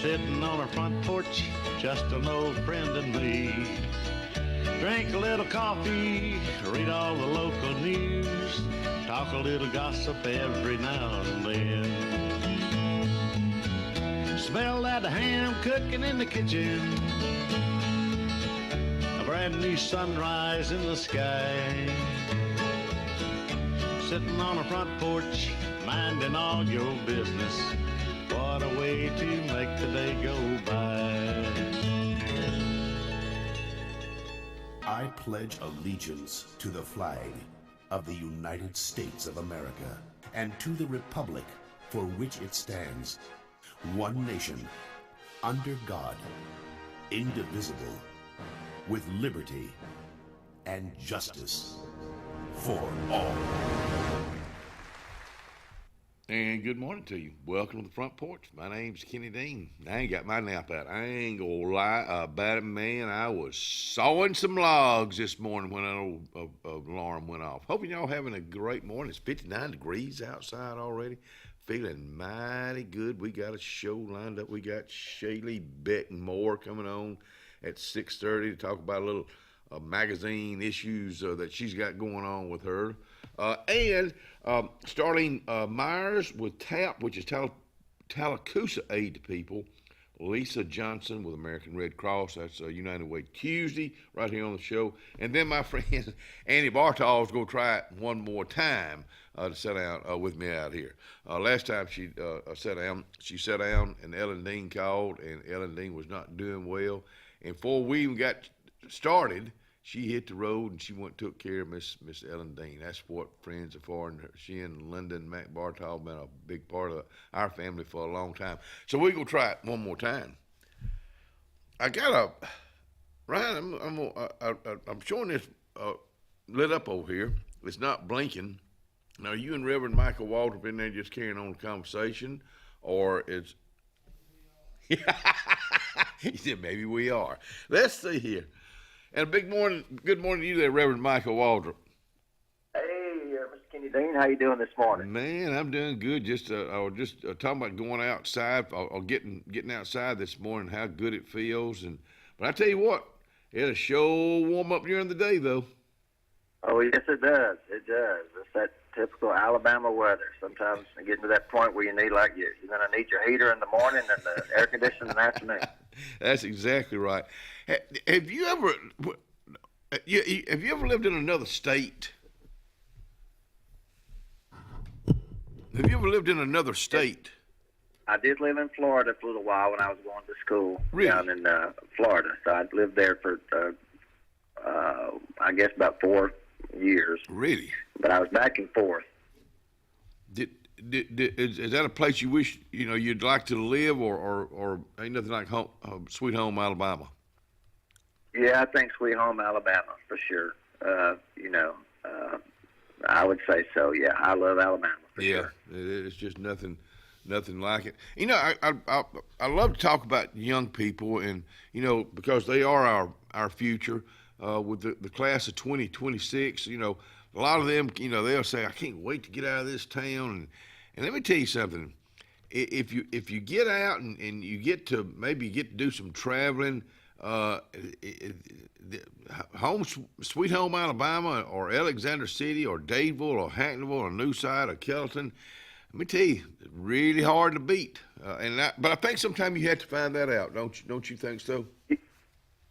sitting on our front porch, just an old friend and me. Drink a little coffee, read all the local news, talk a little gossip every now and then. Smell that ham cooking in the kitchen, a brand new sunrise in the sky. Sitting on a front porch, minding all your business. What a way to make the day go by. I pledge allegiance to the flag of the United States of America and to the republic for which it stands, one nation, under God, indivisible, with liberty and justice for all. And good morning to you. Welcome to the front porch. My name's Kenny Dean. I ain't got my nap out. I ain't gonna lie about it, man. I was sawing some logs this morning when an old alarm went off. Hoping y'all having a great morning. It's 59 degrees outside already. Feeling mighty good. We got a show lined up. We got Shaylee Beck-Moore coming on at 6:30 to talk about a little magazine issues that she's got going on with her. And Starling Myers with TAP, which is Tallapoosa Aid to People. Lisa Johnson with American Red Cross. That's United Way Tuesday right here on the show. And then my friend Annie Bartol is going to try it one more time to sit down with me out here. Last time she sat down, and Ellen Dean called, and Ellen Dean was not doing well. And before we even got started, she hit the road and she went and took care of Miss Ellen Dean. That's what friends are for. And she and Lyndon Mac Bartol have been a big part of our family for a long time. So we're going to try it one more time. I got Ryan, I'm showing this lit up over here. It's not blinking. Now, you and Reverend Michael Waldrop in there just carrying on the conversation, or it's... He said, maybe we are. Let's see here. And good morning to you there, Reverend Michael Waldrop. Hey, Mr. Kenny Dean, how you doing this morning? Man, I'm doing good. I was just talking about going outside, or getting outside this morning, how good it feels. But I tell you what, it'll sure warm up during the day, though. Oh, yes, it does. It does. It's that typical Alabama weather. Sometimes you get to that point where you need, like, you're going to need your heater in the morning and the air conditioner in the afternoon. That's exactly right. Have you ever lived in another state? Have you ever lived in another state? I did live in Florida for a little while when I was going to school down in Florida. So I lived there for, I guess, about 4 years. Really? But I was back and forth. Is that a place you wish you'd like to live, or ain't nothing like home, Sweet Home Alabama? Yeah, I think Sweet Home Alabama for sure. I would say so. Yeah, I love Alabama for sure. It's just nothing like it. I love to talk about young people, and because they are our future. With the class of 2026, a lot of them, they'll say, I can't wait to get out of this town. And let me tell you something. If you get out and you get to do some traveling, Sweet Home Alabama, or Alexander City, or Dadeville, or Hackneyville, or Newside, or Kelton, let me tell you, it's really hard to beat. But I think sometimes you have to find that out, don't you think so?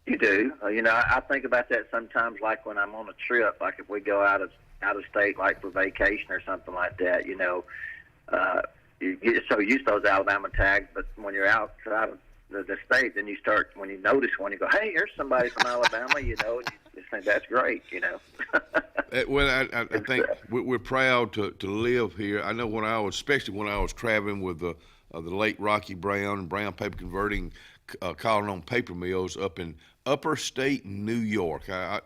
You do. I think about that sometimes, like when I'm on a trip, like if we go out of state, like for vacation or something like that, you get so used to those Alabama tags, but when you're outside of the state, then when you notice one, you go, hey, here's somebody from Alabama, and you just think that's great, Well, I think we're proud to live here. I know especially when I was traveling with the late Rocky Brown and Brown Paper Converting, calling on paper mills up in upper state New York. I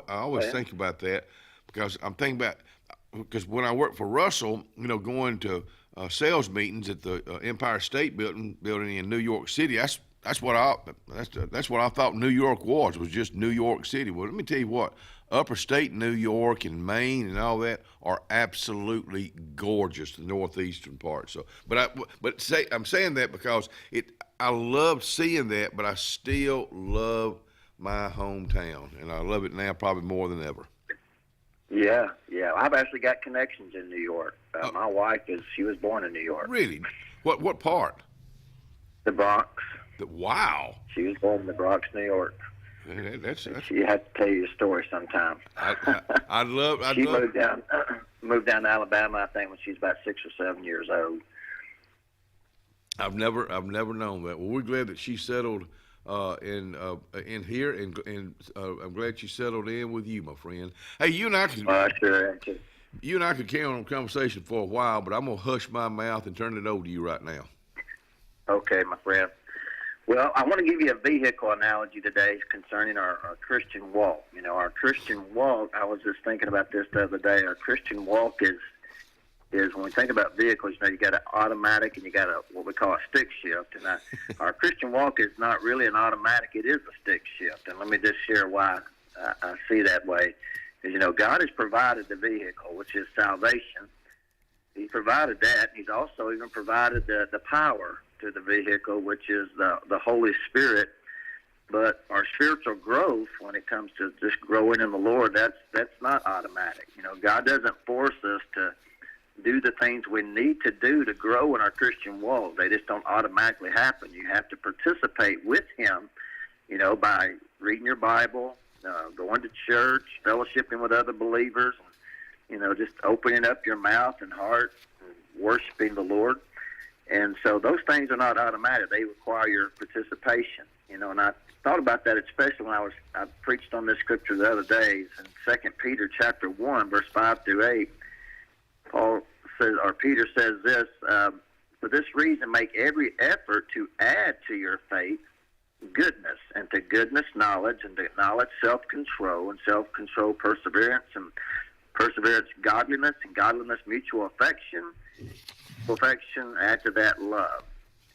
always think about that, because I'm thinking about, because when I worked for Russell, going to sales meetings at the Empire State Building in New York City, that's what I thought New York was just New York City. Well, let me tell you what, upper state New York and Maine and all that are absolutely gorgeous, the northeastern part. So, I'm saying that because I loved seeing that, but I still love my hometown, and I love it now probably more than ever. Yeah. I've actually got connections in New York. My wife she was born in New York. Really? What part? The Bronx. Wow. She was born in the Bronx, New York. That's She had to tell you a story sometime. She moved down to Alabama, I think, when she was about 6 or 7 years old. I've never known that. Well, we're glad that she settled in here, and I'm glad she settled in with you, my friend. Hey, you and I could carry on a conversation for a while, but I'm gonna hush my mouth and turn it over to you right now. Okay, my friend. Well, I want to give you a vehicle analogy today concerning our Christian walk. You know, our Christian walk, I was just thinking about this the other day. Our Christian walk is when we think about vehicles, you know, you got an automatic and you got what we call a stick shift. And our Christian walk is not really an automatic, it is a stick shift. And let me just share why I see that way. Is, you know, God has provided the vehicle, which is salvation. He provided that. He's also even provided the power to the vehicle, which is the Holy Spirit. But our spiritual growth, when it comes to just growing in the Lord, that's not automatic. You know, God doesn't force us to do the things we need to do to grow in our Christian walk. They just don't automatically happen. You have to participate with Him, you know, by reading your Bible, going to church, fellowshipping with other believers, and, you know, just opening up your mouth and heart and worshiping the Lord. And so those things are not automatic. They require your participation, you know, and I thought about that especially when I preached on this scripture the other day in 2 Peter chapter 1, verse 5 through 8. Peter says this, for this reason make every effort to add to your faith goodness, and to goodness knowledge, and to knowledge self-control, and self-control perseverance, and perseverance godliness, and godliness mutual affection, perfection, add to that love.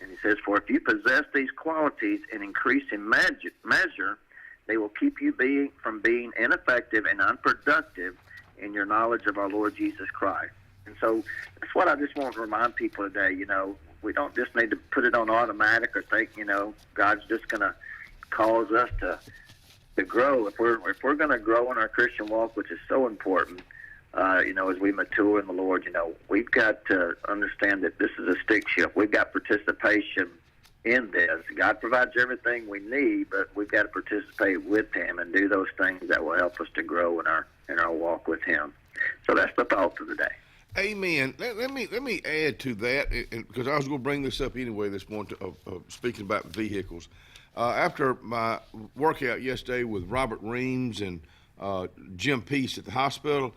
And he says, for if you possess these qualities in increasing measure, they will keep you from being ineffective and unproductive in your knowledge of our Lord Jesus Christ. And so that's what I just want to remind people today. You know, we don't just need to put it on automatic or think, you know, God's just going to cause us to grow. If we're going to grow in our Christian walk, which is so important, you know, as we mature in the Lord, you know, we've got to understand that this is a stick shift. We've got participation in this. God provides everything we need, but we've got to participate with Him and do those things that will help us to grow in our walk with Him. So that's the thought of the day. Amen. Let me add to that, because I was going to bring this up anyway this morning, speaking about vehicles. After my workout yesterday with Robert Reams and Jim Peace at the hospital,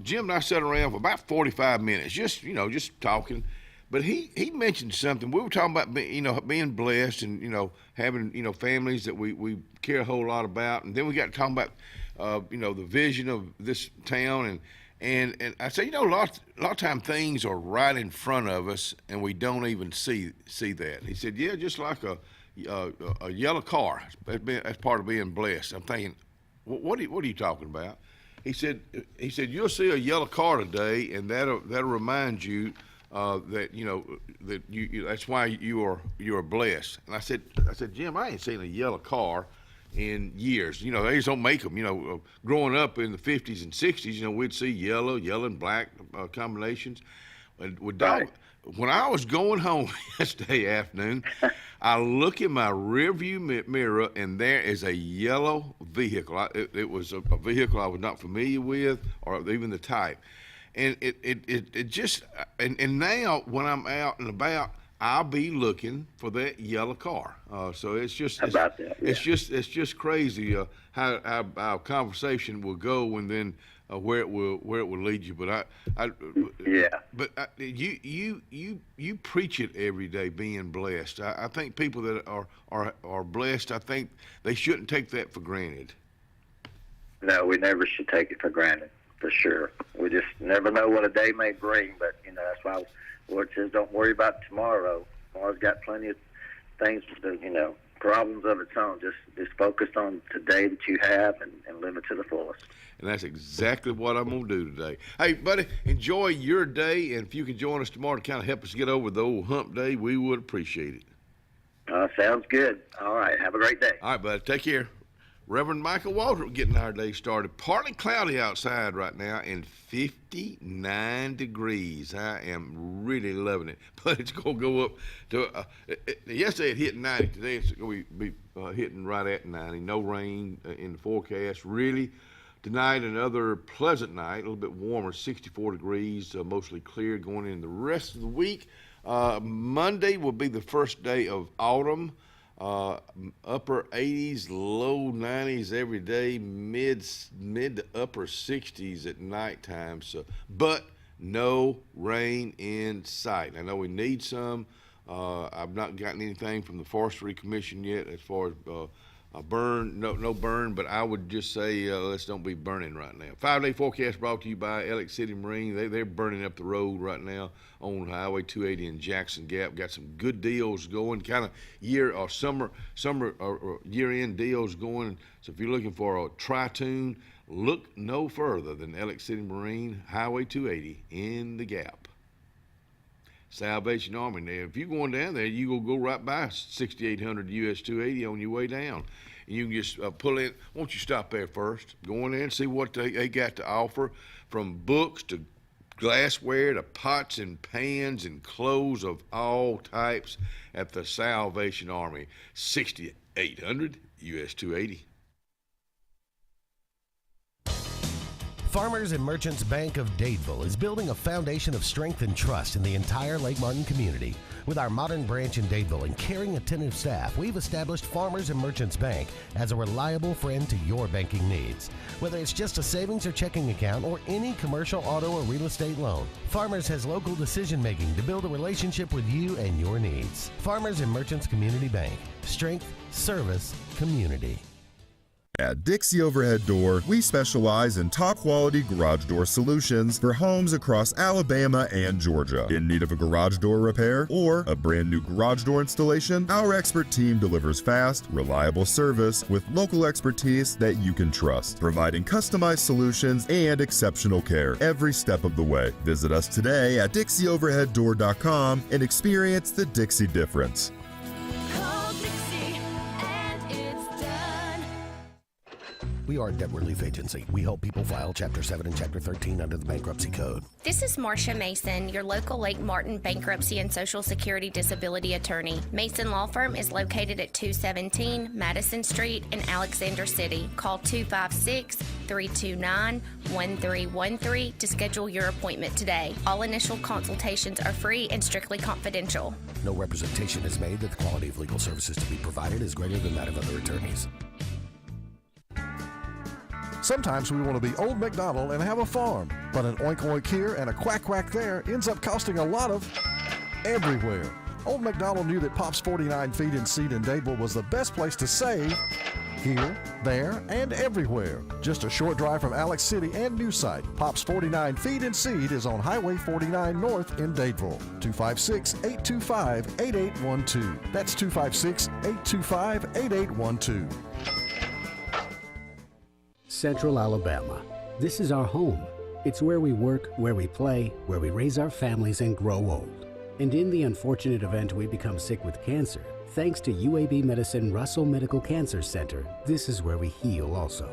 Jim and I sat around for about 45 minutes, just talking. But he mentioned something. We were talking about being blessed and having families that we care a whole lot about, and then we got to talking about the vision of this town and I said, a lot of time things are right in front of us and we don't even see that. He said, yeah, just like a yellow car. That's part of being blessed. I'm thinking, what are you talking about? He said you'll see a yellow car today, and that'll remind you that that's why you are blessed. And I said, Jim, I ain't seen a yellow car in years. They just don't make them. Growing up in the 50s and 60s, we'd see yellow and black combinations. And when I was going home yesterday afternoon, I look in my rearview mirror, and there is a yellow vehicle. It was a vehicle I was not familiar with, or even the type. And it just and now when I'm out and about, I'll be looking for that yellow car. So it's just it's just crazy how our conversation will go, and then where it will lead you. But you preach it every day, being blessed. I think people that are blessed, I think they shouldn't take that for granted. No, we never should take it for granted, for sure. We just never know what a day may bring, but that's why the Lord says, don't worry about tomorrow. Tomorrow's got plenty things, problems of its own. Just focus on today that you have and live it to the fullest. And that's exactly what I'm going to do today. Hey, buddy, enjoy your day, and if you can join us tomorrow to kind of help us get over the old hump day, we would appreciate it. Sounds good. All right. Have a great day. All right, buddy. Take care. Reverend Michael Waltrip getting our day started. Partly cloudy outside right now and 59 degrees. I am really loving it. But it's going to go up to, yesterday it hit 90. Today it's going to be hitting right at 90. No rain in the forecast. Really, tonight another pleasant night, a little bit warmer, 64 degrees, mostly clear going in the rest of the week. Monday will be the first day of autumn. Upper 80s, low 90s every day, mid to upper 60s at nighttime. So, but no rain in sight. I know we need some. I've not gotten anything from the Forestry Commission yet as far as burn, no burn, but I would just say let's don't be burning right now. 5-day forecast brought to you by Alex City Marine. They're burning up the road right now on Highway 280 in Jackson Gap. Got some good deals going, kind of summer or year-end deals going. So if you're looking for a tri-tune, look no further than Alex City Marine, Highway 280 in the Gap. Salvation Army. Now, if you're going down there, you will go right by 6800 US 280 on your way down. And you can just pull in. Won't you stop there first? Go in there and see what they got to offer, from books to glassware to pots and pans and clothes of all types at the Salvation Army. 6800 US 280. Farmers and Merchants Bank of Dadeville is building a foundation of strength and trust in the entire Lake Martin community. With our modern branch in Dadeville and caring, attentive staff, we've established Farmers and Merchants Bank as a reliable friend to your banking needs. Whether it's just a savings or checking account or any commercial, auto, or real estate loan, Farmers has local decision-making to build a relationship with you and your needs. Farmers and Merchants Community Bank. Strength, service, community. At Dixie Overhead Door, we specialize in top-quality garage door solutions for homes across Alabama and Georgia. In need of a garage door repair or a brand new garage door installation, our expert team delivers fast, reliable service with local expertise that you can trust, providing customized solutions and exceptional care every step of the way. Visit us today at DixieOverheadDoor.com and experience the Dixie difference. We are a debt relief agency. We help people file Chapter 7 and Chapter 13 under the Bankruptcy Code. This is Marcia Mason, your local Lake Martin bankruptcy and Social Security disability attorney. Mason Law Firm is located at 217 Madison Street in Alexander City. Call 256-329-1313 to schedule your appointment today. All initial consultations are free and strictly confidential. No representation is made that the quality of legal services to be provided is greater than that of other attorneys. Sometimes we want to be Old MacDonald and have a farm, but an oink oink here and a quack quack there ends up costing a lot of everywhere. Old MacDonald knew that Pop's 49 Feed and Seed in Dadeville was the best place to save here, there, and everywhere. Just a short drive from Alex City and New Site. Pop's 49 Feed and Seed is on Highway 49 North in Dadeville. 256-825-8812. That's 256-825-8812. Central Alabama. This is our home. It's where we work, where we play, where we raise our families and grow old. And in the unfortunate event we become sick with cancer, thanks to UAB Medicine Russell Medical Cancer Center, this is where we heal also.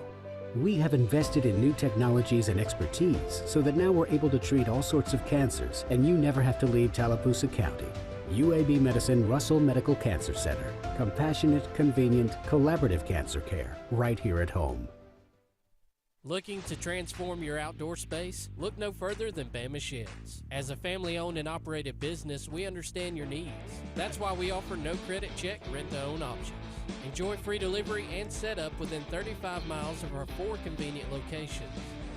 We have invested in new technologies and expertise so that now we're able to treat all sorts of cancers and you never have to leave Tallapoosa County. UAB Medicine Russell Medical Cancer Center. Compassionate, convenient, collaborative cancer care right here at home. Looking to transform your outdoor space? Look no further than Bama Sheds. As a family-owned and operated business, we understand your needs. That's why we offer no credit check, rent-to-own options. Enjoy free delivery and setup within 35 miles of our 4 convenient locations.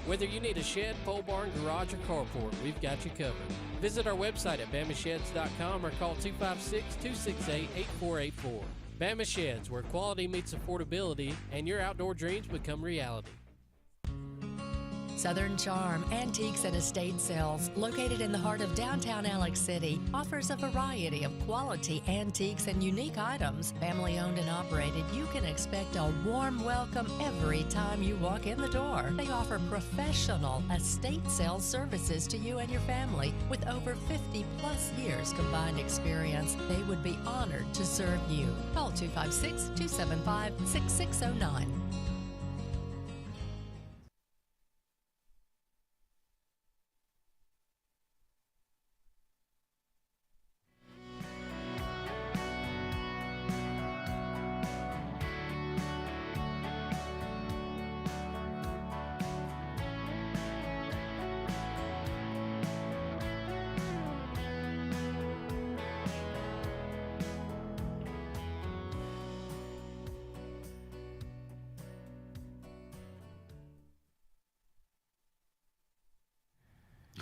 Whether you need a shed, pole barn, garage, or carport, we've got you covered. Visit our website at BamaSheds.com or call 256-268-8484. Bama Sheds, where quality meets affordability and your outdoor dreams become reality. Southern Charm Antiques and Estate Sales, located in the heart of downtown Alex City, offers a variety of quality antiques and unique items. Family owned and operated, you can expect a warm welcome every time you walk in the door. They offer professional estate sales services to you and your family. With over 50 plus years combined experience, they would be honored to serve you. Call 256-275-6609.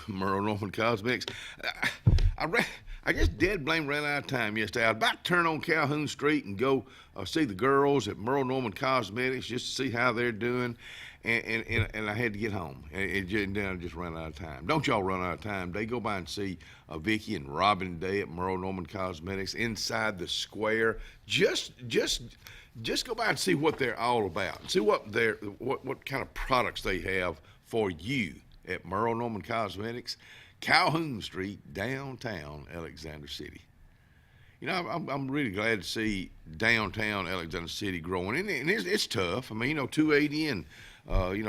Merle Norman Cosmetics. I just dead blame ran out of time yesterday. I was about to turn on Calhoun Street and go see the girls at Merle Norman Cosmetics just to see how they're doing, and I had to get home. And then I just ran out of time. Don't y'all run out of time. They go by and see Vicky and Robin Day at Merle Norman Cosmetics inside the square. Just go by and see what they're all about. And see what kind of products they have for you at Merle Norman Cosmetics, Calhoun Street, downtown Alexander City. You know, I'm really glad to see downtown Alexander City growing, and it's tough. I mean, you know, 280 and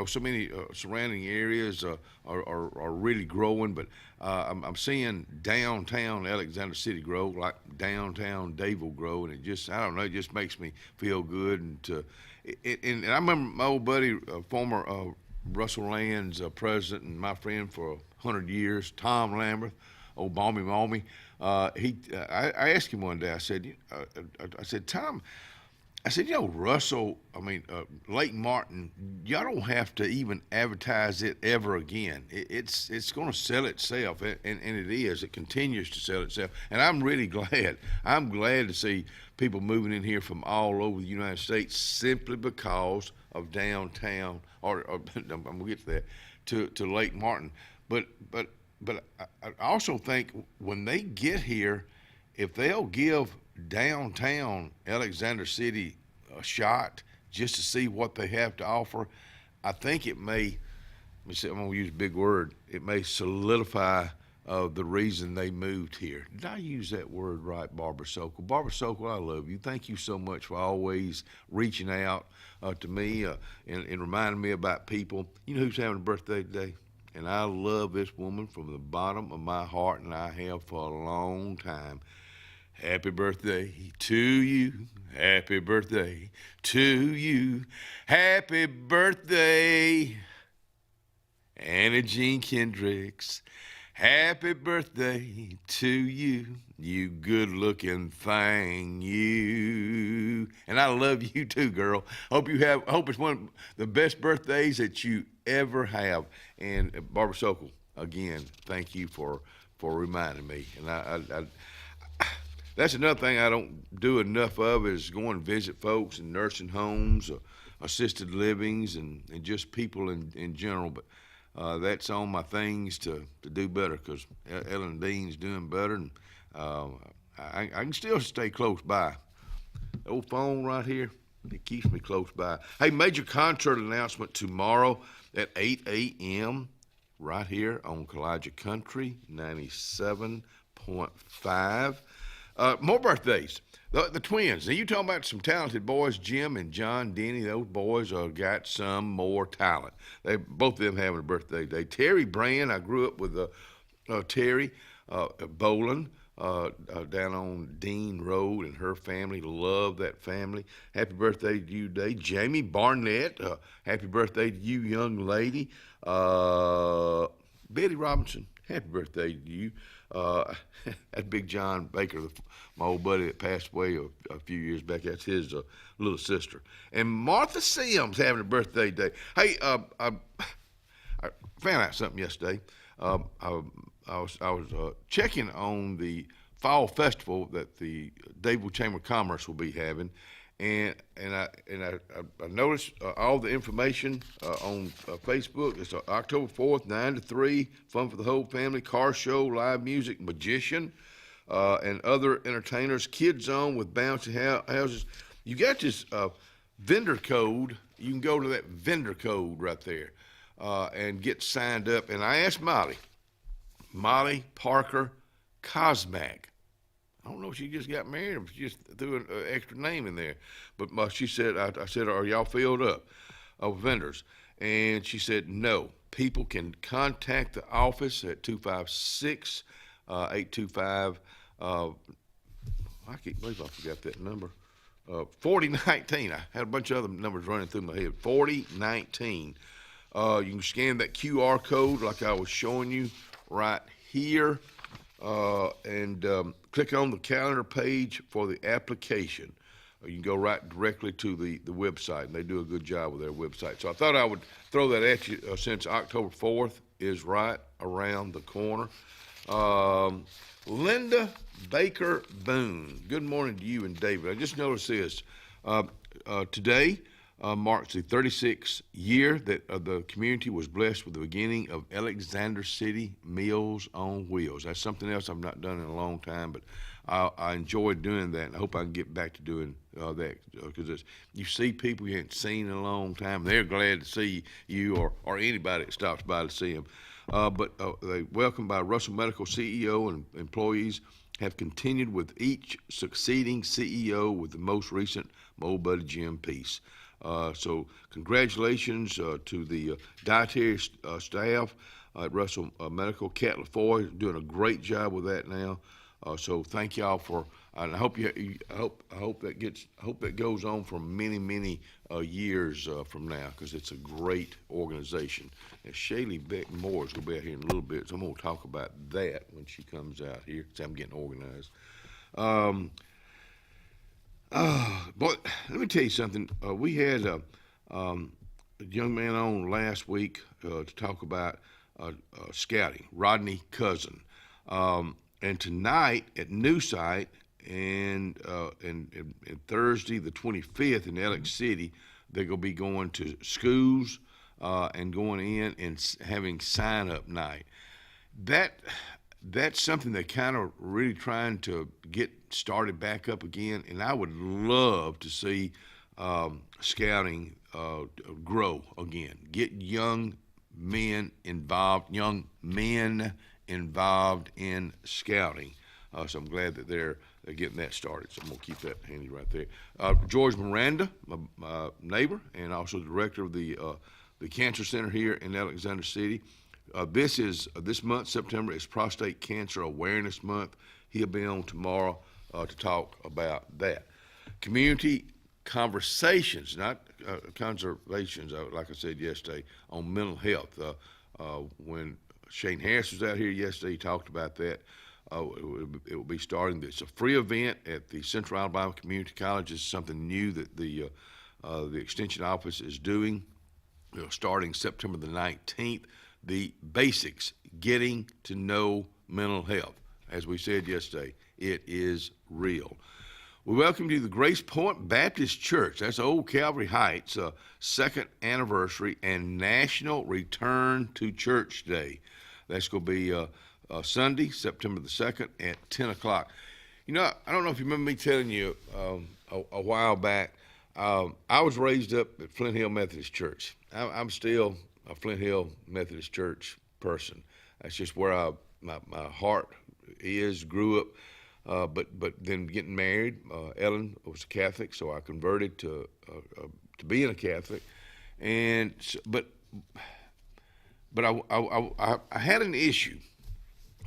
so many surrounding areas are really growing, but I'm seeing downtown Alexander City grow like downtown Davil grow, and it just makes me feel good. And I remember my old buddy, former Russell Land's president and my friend for 100 years, Tom Lamberth, old Mommy. I asked him one day. I said, Tom, Russell, Lake Martin, y'all don't have to even advertise it ever again. It's going to sell itself, and it is. It continues to sell itself, and I'm really glad. I'm glad to see people moving in here from all over the United States simply because of downtown, or I'm gonna get to that, to Lake Martin. But I also think when they get here, if they'll give downtown Alexander City a shot just to see what they have to offer, I think it may, I'm gonna use a big word, it may solidify the reason they moved here. Did I use that word right, Barbara Sokol? Barbara Sokol, I love you. Thank you so much for always reaching out to me and reminding me about people. You know who's having a birthday today? And I love this woman from the bottom of my heart, and I have for a long time. Happy birthday to you. Happy birthday to you. Happy birthday, Anna Jean Kendricks. Happy birthday to you, you good-looking thing, you. And I love you too, girl. Hope it's one of the best birthdays that you ever have. And Barbara Sokol, again, thank you for reminding me. And I that's another thing I don't do enough of is going and visit folks in nursing homes, assisted livings, and just people in general. But that's on my things to do better, because Ellen Dean's doing better, and I can still stay close by. The old phone right here, it keeps me close by. Hey, major concert announcement tomorrow at 8 a.m. right here on Kalijah Country 97.5. More birthdays. The twins. Now, you talking about some talented boys, Jim and John Denny. Those boys got some more talent. Both of them having a birthday today. Terry Brand, I grew up with Terry Boland down on Dean Road, and her family. Love that family. Happy birthday to you today. Jamie Barnett, happy birthday to you, young lady. Betty Robinson, happy birthday to you. That Big John Baker, my old buddy that passed away a few years back, that's his little sister. And Martha Sims having a birthday today. Hey, I found out something yesterday. I was checking on the fall festival that the Davil Chamber of Commerce will be having, And I noticed all the information on Facebook. It's October 4th, 9 to 3, fun for the whole family, car show, live music, magician, and other entertainers, Kids Zone with bouncy houses. You got this vendor code. You can go to that vendor code right there and get signed up. And I asked Molly Parker Cosmac. I don't know if she just got married or she just threw an extra name in there. But she said, I said, are y'all filled up of vendors? And she said, no. People can contact the office at 256-825. I can't believe I forgot that number. 4019. I had a bunch of other numbers running through my head. 4019. You can scan that QR code like I was showing you right here. And click on the calendar page for the application. You can go right directly to the website, and they do a good job with their website. So I thought I would throw that at you since October 4th is right around the corner. Linda Baker Boone, good morning to you and David. I just noticed this. Today marks the 36th year that the community was blessed with the beginning of Alexander City Meals on Wheels. That's something else I've not done in a long time, but I enjoyed doing that, and I hope I can get back to doing that, because you see people you haven't seen in a long time. They're glad to see you or anybody that stops by to see them. But they welcomed by Russell Medical CEO and employees have continued with each succeeding CEO with the most recent Mo Buddy Gym piece. So congratulations to the dietary staff at Russell Medical. Cat LaFoy is doing a great job with that now. So thank y'all for, and I hope that goes on for many years from now, because it's a great organization. And Shaylee Beck Moore is going to be out here in a little bit, so I'm going to talk about that when she comes out here, because I'm getting organized. But let me tell you something. We had a young man on last week to talk about scouting, Rodney Cousin. And tonight at New Site and Thursday the 25th in Alex City, they're going to be going to schools and going in and having sign-up night. That's something they're kind of really trying to get started back up again, and I would love to see scouting grow again. Get young men involved in scouting. So I'm glad that they're getting that started. So I'm going to keep that handy right there. George Miranda, my neighbor, and also the director of the Cancer Center here in Alexander City. This month, September, is Prostate Cancer Awareness Month. He'll be on tomorrow to talk about that. Community conversations, not conservations, like I said yesterday, on mental health. When Shane Harris was out here yesterday, he talked about that. It will be starting. It's a free event at the Central Alabama Community College. It's something new that the Extension Office is doing, starting September the 19th. The basics, getting to know mental health. As we said yesterday, it is real. We welcome you to the Grace Point Baptist Church. That's Old Calvary Heights, second anniversary and National Return to Church Day. That's going to be Sunday, September the 2nd at 10 o'clock. You know, I don't know if you remember me telling you a while back, I was raised up at Flint Hill Methodist Church. I'm still a Flint Hill Methodist Church person. That's just where my heart is, grew up. But then getting married, Ellen was a Catholic, so I converted to being a Catholic. And but I had an issue.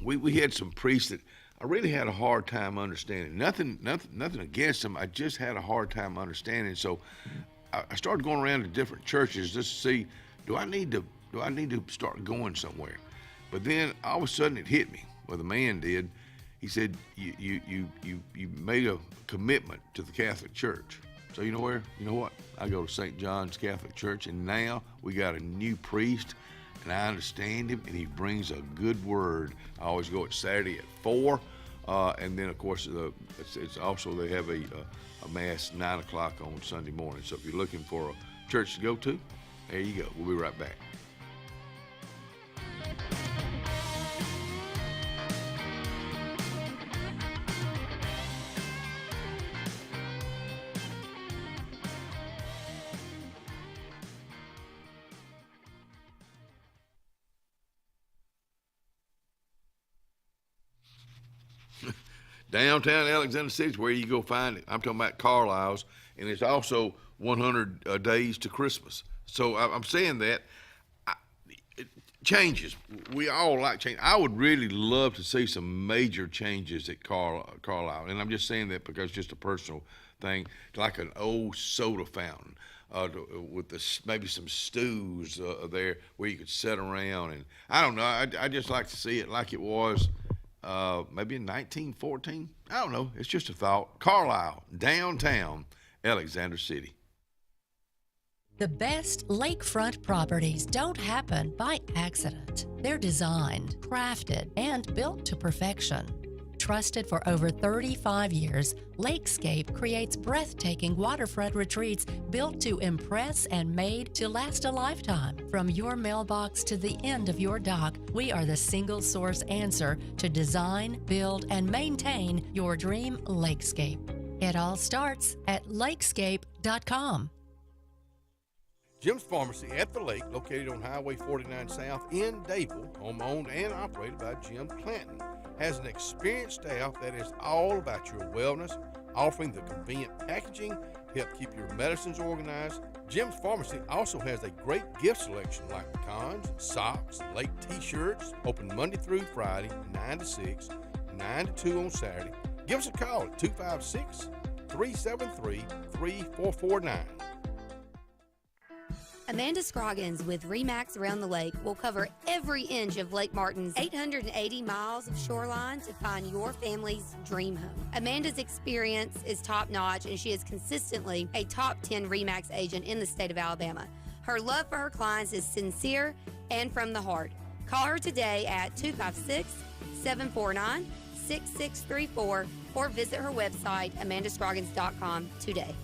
We had some priests that I really had a hard time understanding. Nothing against them. I just had a hard time understanding. So I started going around to different churches just to see, do I need to start going somewhere? But then all of a sudden it hit me. Well, the man did. He said, you made a commitment to the Catholic Church. So you know what? I go to St. John's Catholic Church, and now we got a new priest, and I understand him, and he brings a good word. I always go at Saturday at 4. And then, of course, it's also they have a mass 9 o'clock on Sunday morning. So if you're looking for a church to go to, there you go. We'll be right back. Downtown Alexander City is where you go find it. I'm talking about Carlisle's, and it's also 100 days to Christmas. So I'm saying that it changes. We all like change. I would really love to see some major changes at Carlisle, and I'm just saying that because it's just a personal thing, like an old soda fountain with maybe some stews there where you could sit around, and I don't know. I just like to see it like it was. Maybe in 1914. I don't know. It's just a thought. Carlisle, downtown Alexander City. The best lakefront properties don't happen by accident. They're designed, crafted, and built to perfection. Trusted for over 35 years, Lakescape creates breathtaking waterfront retreats built to impress and made to last a lifetime. From your mailbox to the end of your dock, we are the single source answer to design, build, and maintain your dream lakescape. It all starts at lakescape.com. Jim's Pharmacy at the Lake, located on Highway 49 South in Dadeville, home owned and operated by Jim Clanton, has an experienced staff that is all about your wellness, offering the convenient packaging to help keep your medicines organized. Jim's Pharmacy also has a great gift selection like pecans, socks, lake t-shirts, open Monday through Friday, 9 to 6, 9 to 2 on Saturday. Give us a call at 256-373-3449. Amanda Scroggins with RE/MAX Around the Lake will cover every inch of Lake Martin's 880 miles of shoreline to find your family's dream home. Amanda's experience is top-notch, and she is consistently a top 10 RE/MAX agent in the state of Alabama. Her love for her clients is sincere and from the heart. Call her today at 256-749-6634 or visit her website, amandascroggins.com today.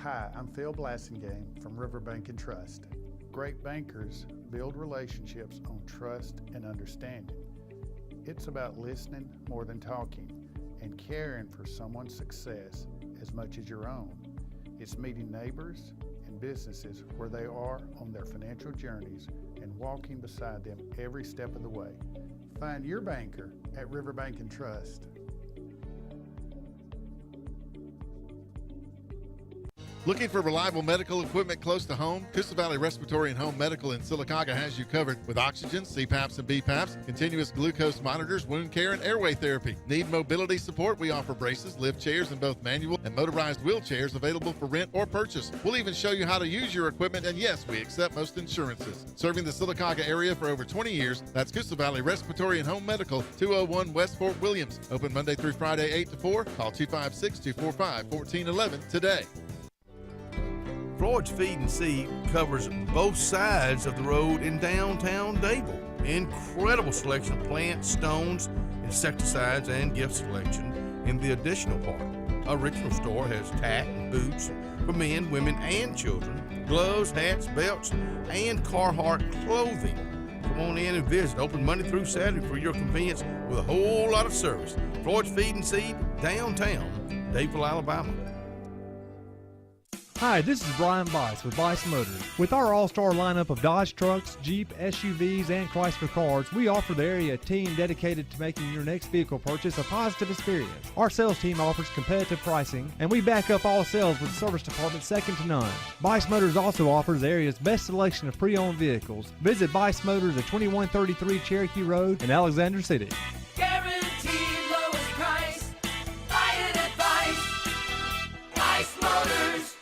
Hi, I'm Phil Blassingame from Riverbank and Trust. Great bankers build relationships on trust and understanding. It's about listening more than talking and caring for someone's success as much as your own. It's meeting neighbors and businesses where they are on their financial journeys and walking beside them every step of the way. Find your banker at Riverbank and Trust. Looking for reliable medical equipment close to home? Coosa Valley Respiratory and Home Medical in Sylacauga has you covered with oxygen, CPAPs and BPAPs, continuous glucose monitors, wound care, and airway therapy. Need mobility support? We offer braces, lift chairs, and both manual and motorized wheelchairs available for rent or purchase. We'll even show you how to use your equipment, and yes, we accept most insurances. Serving the Sylacauga area for over 20 years, that's Coosa Valley Respiratory and Home Medical, 201 West Fort Williams. Open Monday through Friday, 8 to 4. Call 256-245-1411 today. Porch Feed and Seed covers both sides of the road in downtown Dadeville. Incredible selection of plants, stones, insecticides, and gift selection in the additional part. Original store has tack and boots for men, women, and children, gloves, hats, belts, and Carhartt clothing. Come on in and visit. Open Monday through Saturday for your convenience with a whole lot of service. Porch Feed and Seed, downtown Dadeville, Alabama. Hi, this is Brian Bice with Bice Motors. With our all-star lineup of Dodge trucks, Jeep, SUVs, and Chrysler cars, we offer the area a team dedicated to making your next vehicle purchase a positive experience. Our sales team offers competitive pricing, and we back up all sales with a service department second to none. Bice Motors also offers the area's best selection of pre-owned vehicles. Visit Bice Motors at 2133 Cherokee Road in Alexander City. Guaranteed lowest price. Buy it at Bice. Bice Motors.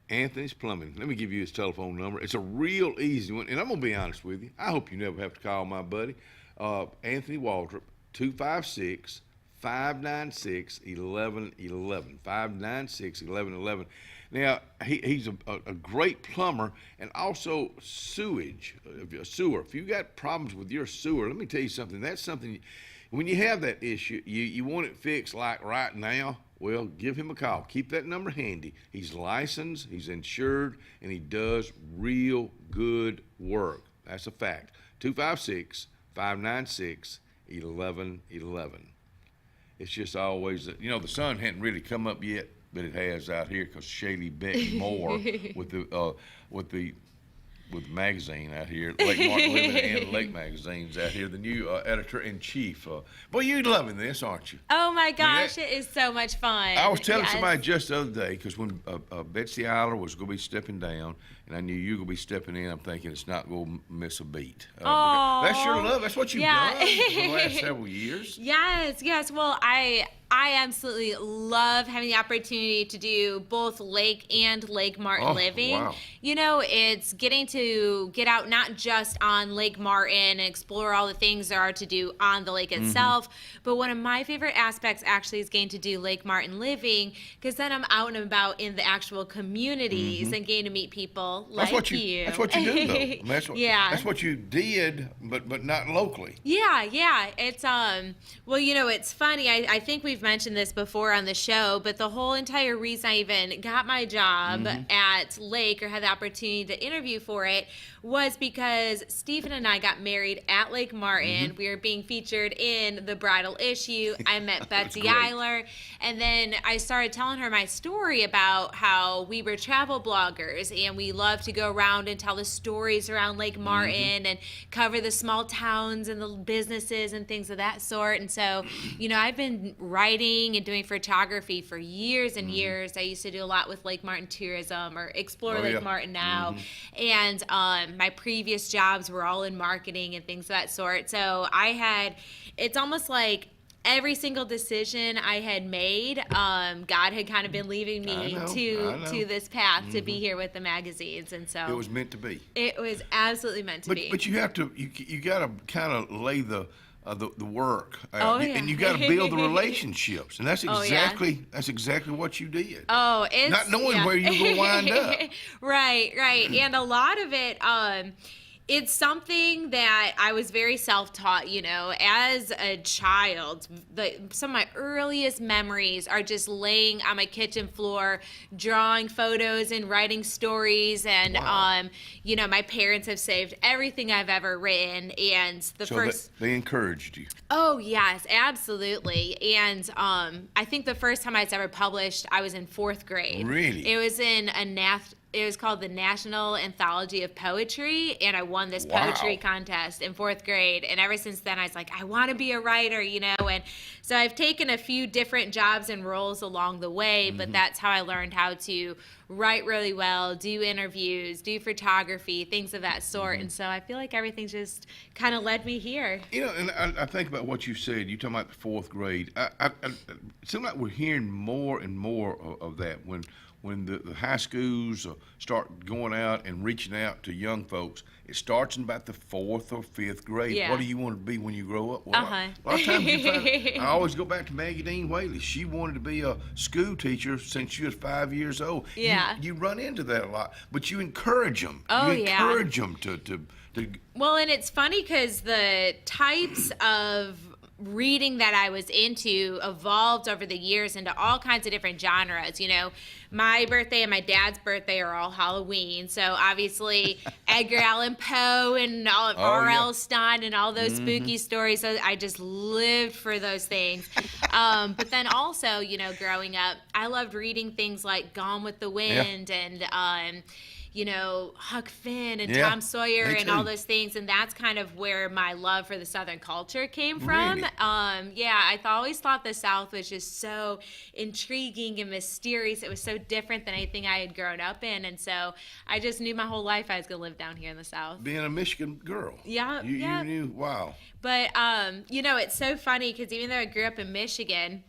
Anthony's Plumbing. Let me give you his telephone number. It's a real easy one, and I'm going to be honest with you. I hope you never have to call my buddy, Anthony Waldrop, 256-596-1111, 596-1111. Now, he's a great plumber and also sewer. If you got problems with your sewer, let me tell you something. That's something, when you have that issue, you want it fixed like right now, well, give him a call. Keep that number handy. He's licensed, he's insured, and he does real good work. That's a fact. 256-596-1111. It's just always, the sun hadn't really come up yet, but it has out here because Shaylee Beck Moore with the magazine out here, Lake Martin Living and Lake Magazines out here, the new editor-in-chief. Boy, you're loving this, aren't you? Oh, my gosh, it is so much fun. I was telling somebody just the other day, because when Betsy Eiler was going to be stepping down, and I knew you were going to be stepping in, I'm thinking it's not going to miss a beat. That's your love. That's what you've done for the last several years. Yes. Well, I absolutely love having the opportunity to do both Lake and Lake Martin living. Wow. It's getting to get out not just on Lake Martin and explore all the things there are to do on the lake itself, but one of my favorite aspects actually is getting to do Lake Martin living, because then I'm out and about in the actual communities and getting to meet people like you. That's what you do, though. That's what you did, but not locally. Yeah. It's it's funny. I think we've mentioned this before on the show, but the whole entire reason I even got my job at Lake, or had the opportunity to interview for it, was because Stephen and I got married at Lake Martin. We were being featured in the bridal issue. I met Betsy Eiler, and then I started telling her my story about how we were travel bloggers and we love to go around and tell the stories around Lake Martin and cover the small towns and the businesses and things of that sort. And so, I've been writing and doing photography for years and years. I used to do a lot with Lake Martin Tourism, or Explore Lake Martin now. And my previous jobs were all in marketing and things of that sort. So it's almost like every single decision I had made, God had kind of been leading me to this path to be here with the magazines. And so it was meant to be. It was absolutely meant to be. But you got to kind of lay the work out. And you got to build the relationships, and that's exactly what you did. It's not knowing where you were going to wind up. Right. And a lot of it, it's something that I was very self-taught, as a child. Some of my earliest memories are just laying on my kitchen floor, drawing photos and writing stories. And, my parents have saved everything I've ever written. And they encouraged you. Oh, yes, absolutely. And I think the first time I was ever published, I was in 4th grade. Really? It was in it was called the National Anthology of Poetry, and I won this poetry contest in 4th grade. And ever since then, I was like, I want to be a writer, And so I've taken a few different jobs and roles along the way, but that's how I learned how to write really well, do interviews, do photography, things of that sort. And so I feel like everything just kind of led me here. And I think about what you said. You talking about the 4th grade. It seems like we're hearing more and more of that when the high schools start going out and reaching out to young folks. It starts in about the 4th or 5th grade. Yeah. What do you want to be when you grow up? Well, a lot of times I always go back to Maggie Dean Whaley. She wanted to be a school teacher since she was 5 years old. Yeah. You run into that a lot, but you encourage them. Encourage them to. Well, and it's funny because the types of reading that I was into evolved over the years into all kinds of different genres. My birthday and my dad's birthday are all Halloween, so obviously Edgar Allan Poe and all of R.L. Stein and all those spooky stories. So I just lived for those things. But then also, growing up, I loved reading things like Gone with the Wind and Huck Finn and Tom Sawyer and all those things. And that's kind of where my love for the Southern culture came from. Really? I always thought the South was just so intriguing and mysterious. It was so different than anything I had grown up in. And so I just knew my whole life I was going to live down here in the South. Being a Michigan girl. Yeah. You knew, wow. But, it's so funny because even though I grew up in Michigan,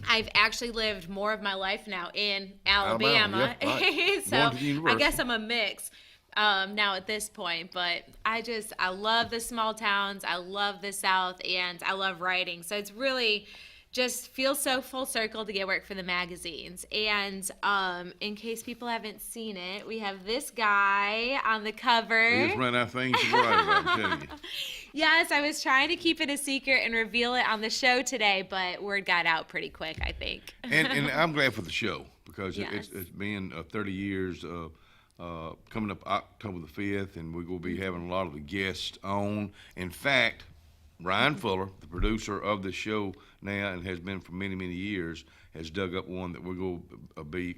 I've actually lived more of my life now in Alabama. Yep, right. So Going to the I university. guess I'm a mix now at this point. But I love the small towns. I love the South, and I love writing. So it's really just feels so full circle to get work for the magazines. And in case people haven't seen it, we have this guy on the cover. We just ran out of things to write about, I'm telling you. Yes, I was trying to keep it a secret and reveal it on the show today, but word got out pretty quick, I think. And I'm glad for the show because Yes. it's been 30 years coming up October the 5th, and we're going to be having a lot of the guests on. In fact, Ryan Fuller, the producer of the show now and has been for many, many years, has dug up one that we're going to be,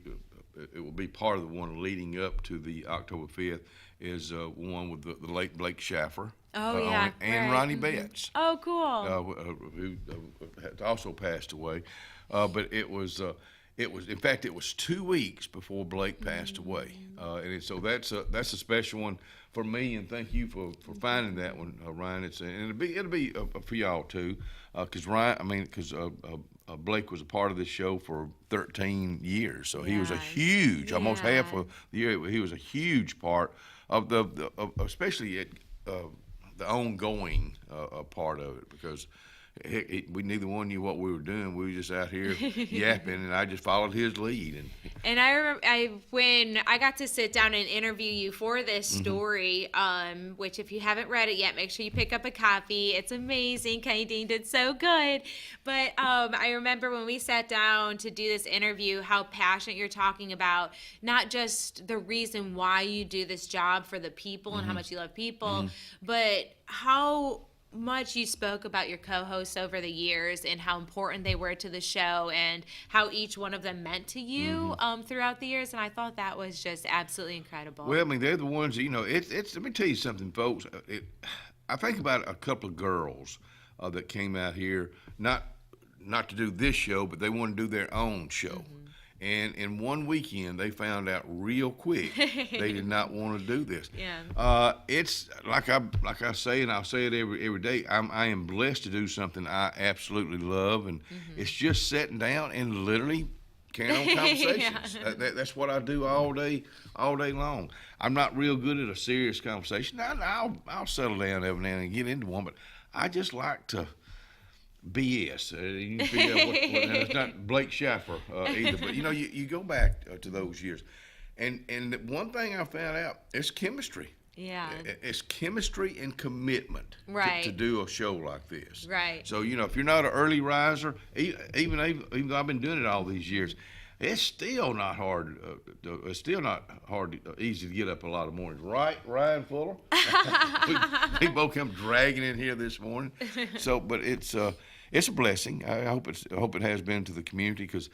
it will be part of the one leading up to the October 5th, is one with the late Blake Schaffer. Oh, on yeah. it, and right. Ronnie Mhm. Betts. Oh, cool. Who had also passed away. But it was, in fact, it was 2 weeks before Blake passed away. So that's a special one for me, and thank you for finding that one, Ryan. And it'll be for y'all too, because Blake was a part of this show for 13 years, so he was a huge, almost half of the year. He was a huge part of especially at the ongoing part of it, because we neither one knew what we were doing. We were just out here yapping, and I just followed his lead. And I remember when I got to sit down and interview you for this story, which if you haven't read it yet, make sure you pick up a copy. It's amazing. Kenny Dean did so good. But I remember when we sat down to do this interview, how passionate you're talking about not just the reason why you do this job for the people and how much you love people, but how much you spoke about your co-hosts over the years and how important they were to the show and how each one of them meant to you throughout the years, and I thought that was just absolutely incredible. Well, I mean, they're the ones that, it's let me tell you something, folks. I think about a couple of girls that came out here, not to do this show, but they want to do their own show. And in one weekend, they found out real quick they did not want to do this. It's like I say, and I'll say it every day. I am blessed to do something I absolutely love, and it's just sitting down and literally carrying on conversations. That's what I do all day long. I'm not real good at a serious conversation. I'll settle down every now and get into one, but I just like to BS. You can figure out and it's not Blake Schaffer either, but you go back to those years, and one thing I found out is chemistry. Yeah. It's chemistry and commitment to do a show like this. Right. So if you're not an early riser, even though I've been doing it all these years, it's still not hard. Easy to get up a lot of mornings, right, Ryan Fuller? we both come dragging in here this morning. So, but it's a blessing. I hope it has been to the community, because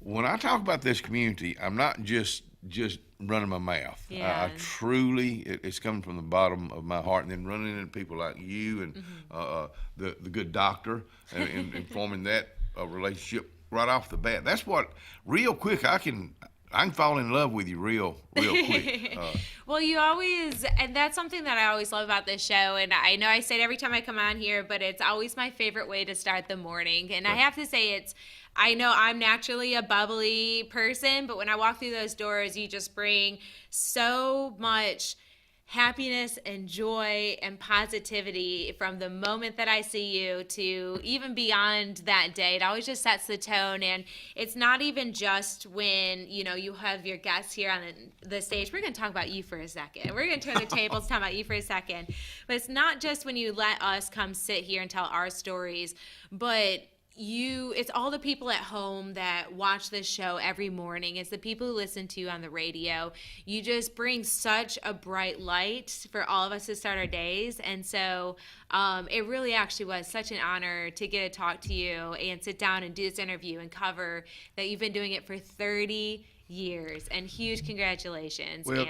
when I talk about this community, I'm not just running my mouth. I truly, it's coming from the bottom of my heart, and then running into people like you and the good doctor and forming that relationship right off the bat. That's what, real quick, I can fall in love with you real quick. Well, you always, and that's something that I always love about this show, and I know I say it every time I come on here, but it's always my favorite way to start the morning. And I have to say, I know I'm naturally a bubbly person, but when I walk through those doors, you just bring so much happiness and joy and positivity from the moment that I see you to even beyond that day. It always just sets the tone, and it's not even just when you have your guests here on the stage. We're going to talk about you for a second. We're going to turn the tables, talk about you for a second. But it's not just when you let us come sit here and tell our stories, but it's all the people at home that watch this show every morning. It's the people who listen to you on the radio. You just bring such a bright light for all of us to start our days. And so it really actually was such an honor to get to talk to you and sit down and do this interview and cover that you've been doing it for 30 years. And huge congratulations. Well,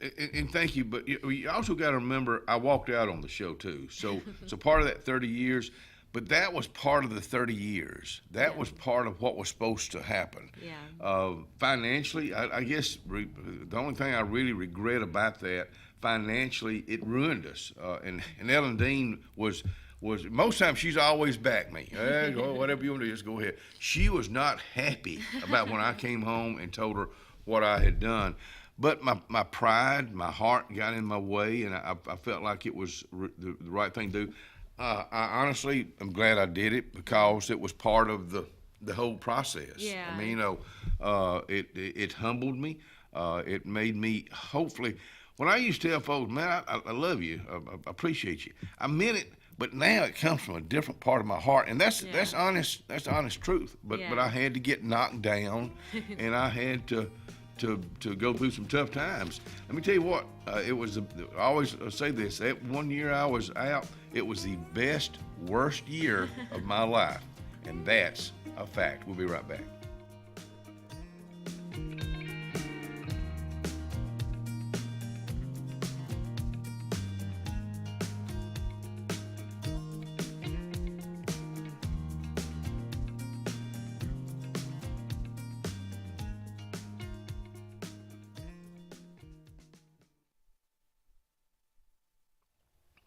and thank you, but you also got to remember, I walked out on the show too. So part of that 30 years, but that was part of the 30 years. That was part of what was supposed to happen. Financially, I guess the only thing I really regret about that, financially, it ruined us. And Ellen Dean was was most times she's always back me. Hey, go, whatever you want to do, just go ahead. She was not happy about when I came home and told her what I had done. But my pride, my heart got in my way, and I felt like it was the right thing to do. I honestly am glad I did it because it was part of the whole process. Yeah. I mean, it humbled me. It made me, hopefully, when I used to tell folks, man, I love you, I appreciate you, I meant it. But now it comes from a different part of my heart, and that's honest. That's the honest truth. But I had to get knocked down, and I had to go through some tough times. Let me tell you what, it was. I always say this: that 1 year I was out, it was the best, worst year of my life, and that's a fact. We'll be right back.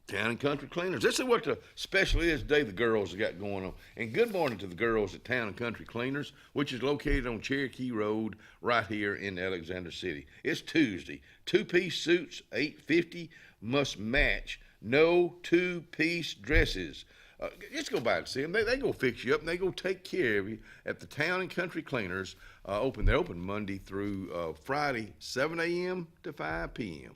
Town and Country Cleaners. This is what the special is today the girls have got going on. And good morning to the girls at Town and Country Cleaners, which is located on Cherokee Road right here in Alexander City. It's Tuesday. Two-piece suits, $8.50, must match. No two-piece dresses. Just go by and see them. They go fix you up, and they go take care of you at the Town and Country Cleaners. They're open Monday through Friday, 7 a.m. to 5 p.m.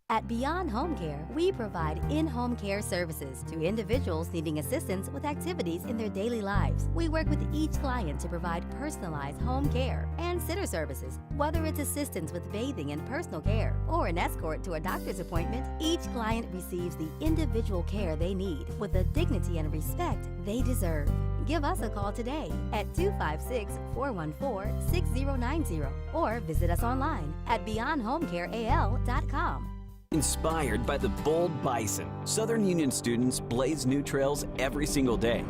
At Beyond Home Care, we provide in-home care services to individuals needing assistance with activities in their daily lives. We work with each client to provide personalized home care and sitter services. Whether it's assistance with bathing and personal care or an escort to a doctor's appointment, each client receives the individual care they need with the dignity and respect they deserve. Give us a call today at 256-414-6090 or visit us online at beyondhomecareal.com. Inspired by the bold bison, Southern Union students blaze new trails every single day.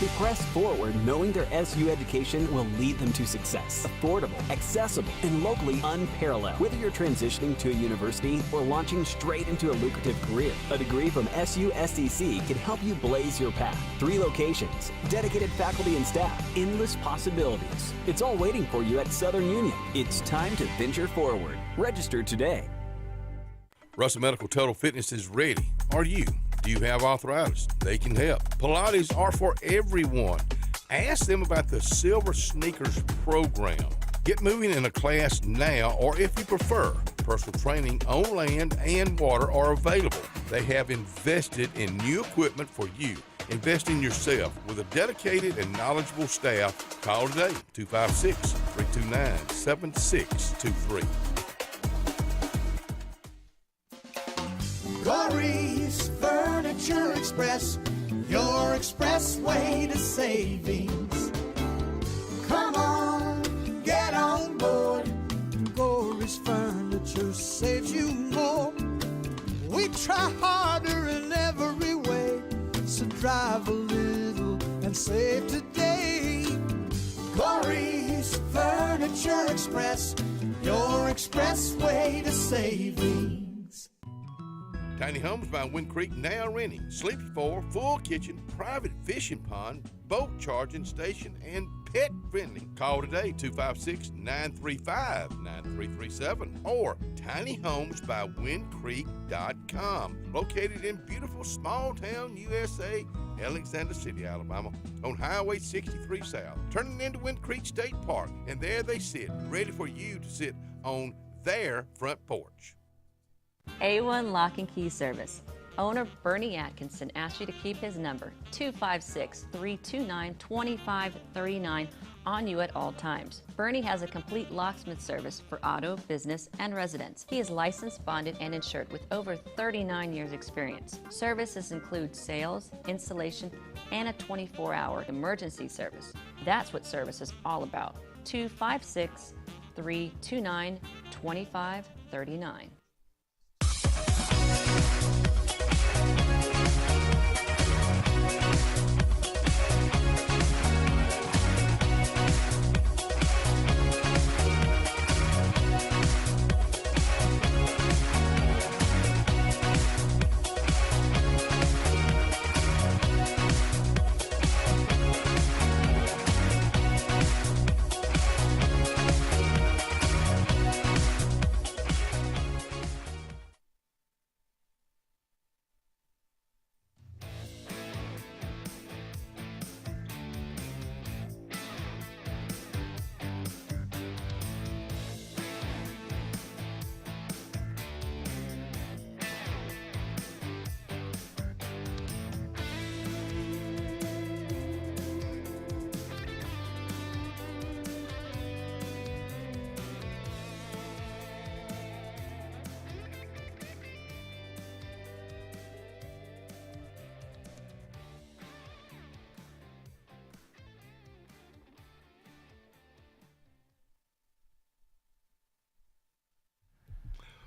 They press forward knowing their SU education will lead them to success. Affordable, accessible, and locally unparalleled. Whether you're transitioning to a university or launching straight into a lucrative career, a degree from SU SDC can help you blaze your path. 3 locations, dedicated faculty and staff, endless possibilities. It's all waiting for you at Southern Union. It's time to venture forward. Register today. Russell Medical Total Fitness is ready. Are you? Do you have arthritis? They can help. Pilates are for everyone. Ask them about the Silver Sneakers program. Get moving in a class now, or if you prefer, personal training on land and water are available. They have invested in new equipment for you. Invest in yourself with a dedicated and knowledgeable staff. Call today, 256-329-7623. Corey's Furniture Express, your express way to savings. Come on, get on board. Corey's Furniture saves you more. We try harder in every way, so drive a little and save today. Corey's Furniture Express, your express way to savings. Tiny Homes by Wind Creek now renting. Sleepy 4, full kitchen, private fishing pond, boat charging station, and pet friendly. Call today, 256-935-9337 or tinyhomesbywindcreek.com. Located in beautiful small town USA, Alexander City, Alabama, on Highway 63 South, turning into Wind Creek State Park. And there they sit, ready for you to sit on their front porch. A1 Lock and Key Service. Owner Bernie Atkinson asked you to keep his number, 256-329-2539, on you at all times. Bernie has a complete locksmith service for auto, business, and residence. He is licensed, bonded, and insured with over 39 years experience. Services include sales, installation, and a 24-hour emergency service. That's what service is all about. 256-329-2539.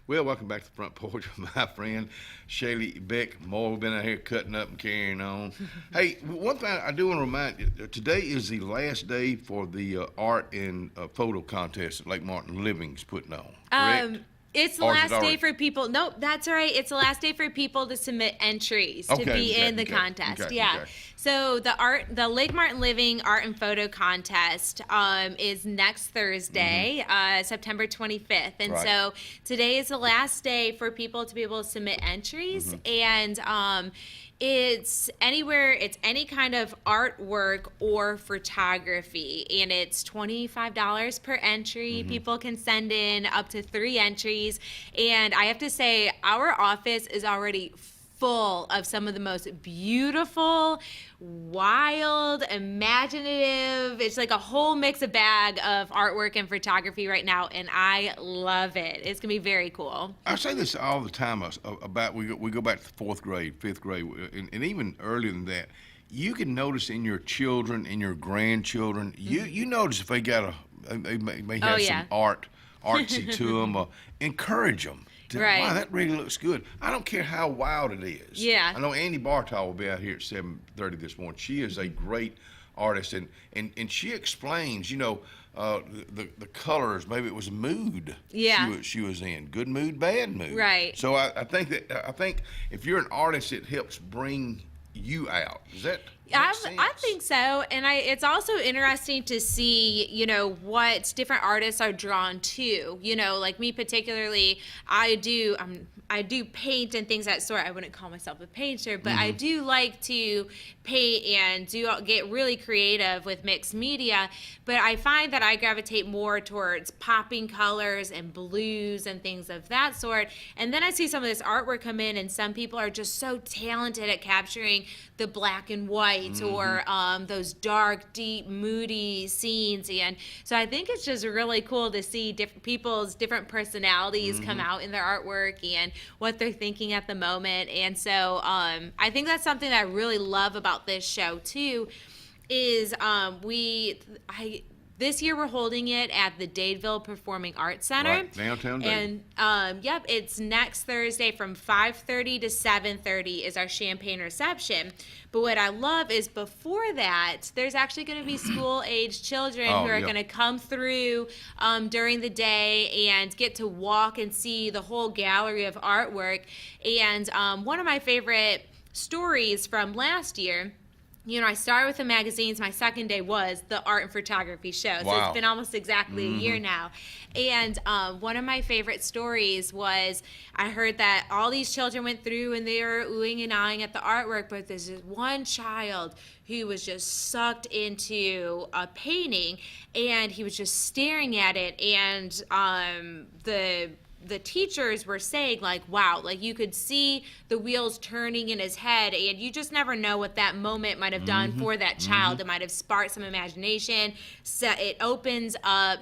Well, welcome back to the Front Porch with my friend Shaylee Beck Moore. We've been out here cutting up and carrying on. Hey, one thing I do want to remind you, today is the last day for the art and photo contest that Lake Martin Living's putting on, correct? It's the last day for people. Nope, that's right. It's the last day for people to submit entries to be in the contest. So the Lake Martin Living Art and Photo Contest is next Thursday, September 25th. And so today is the last day for people to be able to submit entries. And it's anywhere, it's any kind of artwork or photography, and it's $25 per entry. People can send in up to 3 entries, and I have to say our office is already full of some of the most beautiful, wild, imaginative, it's like a whole mix of bag of artwork and photography right now, and I love it. It's gonna be very cool. I say this all the time about we go back to 4th grade, 5th grade, and even earlier than that. You can notice in your children and your grandchildren, you notice if they got they may have some artsy to them, encourage them. Wow, that really looks good. I don't care how wild it is. Yeah. I know Andy Bartol will be out here at 7:30 this morning. She is a great artist, and she explains, the colors. Maybe it was mood. Yeah. She was in good mood, bad mood. Right. So I think if you're an artist, it helps bring you out. Does that? I think so, and it's also interesting to see, what different artists are drawn to. Like me particularly, I do paint and things of that sort. I wouldn't call myself a painter, but I do like to paint and get really creative with mixed media. But I find that I gravitate more towards popping colors and blues and things of that sort. And then I see some of this artwork come in, and some people are just so talented at capturing the black and white or those dark, deep, moody scenes. And so I think it's just really cool to see people's different personalities come out in their artwork and what they're thinking at the moment. And so I think that's something that I really love about this show too, is this year we're holding it at the Dadeville Performing Arts Center. Right, downtown Dade. And it's next Thursday from 5:30 to 7:30 is our champagne reception. But what I love is before that, there's actually going to be school-aged children who are going to come through during the day and get to walk and see the whole gallery of artwork. And one of my favorite stories from last year, I started with the magazines. My second day was the art and photography show. So it's been almost exactly a year now. And one of my favorite stories was I heard that all these children went through and they were oohing and ahhing at the artwork, but there's this one child who was just sucked into a painting, and he was just staring at it. And the teachers were saying, wow, you could see the wheels turning in his head, and you just never know what that moment might have done for that child. It might have sparked some imagination. So it opens up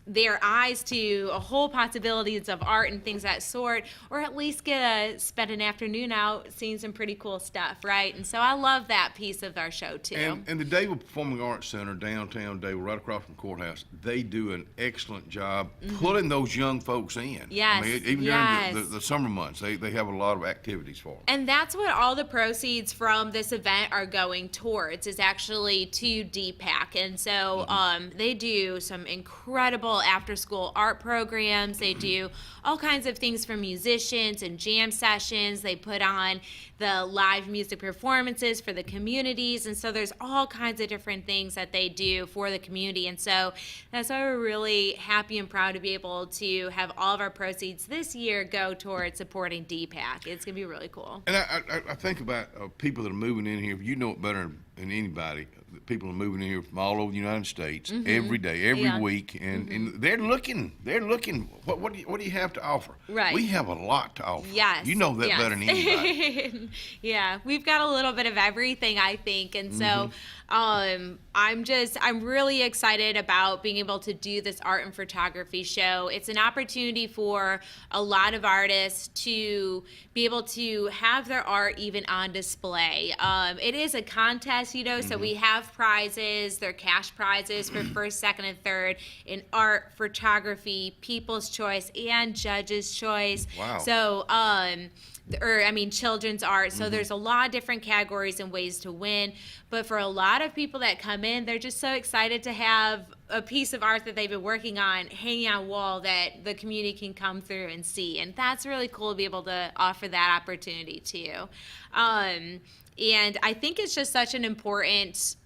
their eyes to a whole possibilities of art and things of that sort, or at least spend an afternoon out seeing some pretty cool stuff, right? And so I love that piece of our show too. And the Dadeville Performing Arts Center, downtown Dadeville, right across from the courthouse, they do an excellent job pulling those young folks in. Yes. Even during the summer months, they have a lot of activities for them. And that's what all the proceeds from this event are going towards, is actually to DPAC. And so they do some incredible after-school art programs. They do all kinds of things for musicians and jam sessions. They put on the live music performances for the communities. And so there's all kinds of different things that they do for the community. And so that's why we're really happy and proud to be able to have all of our proceeds this year go towards supporting DPAC. It's going to be really cool. And I think about people that are moving in here. You know it better than anybody. People are moving in here from all over the United States every day, every week, and they're looking. What do you have to offer? Right. We have a lot to offer. Yes. You know that better than anybody. Yeah, we've got a little bit of everything, I think, and so I'm really excited about being able to do this art and photography show. It's an opportunity for a lot of artists to be able to have their art even on display. It is a contest, so we have prizes. They're cash prizes for first, second, and third in art, photography, people's choice, and judge's choice. Wow. So, children's art. So there's a lot of different categories and ways to win. But for a lot of people that come in, they're just so excited to have a piece of art that they've been working on hanging on a wall that the community can come through and see. And that's really cool to be able to offer that opportunity to you. And I think it's just such an important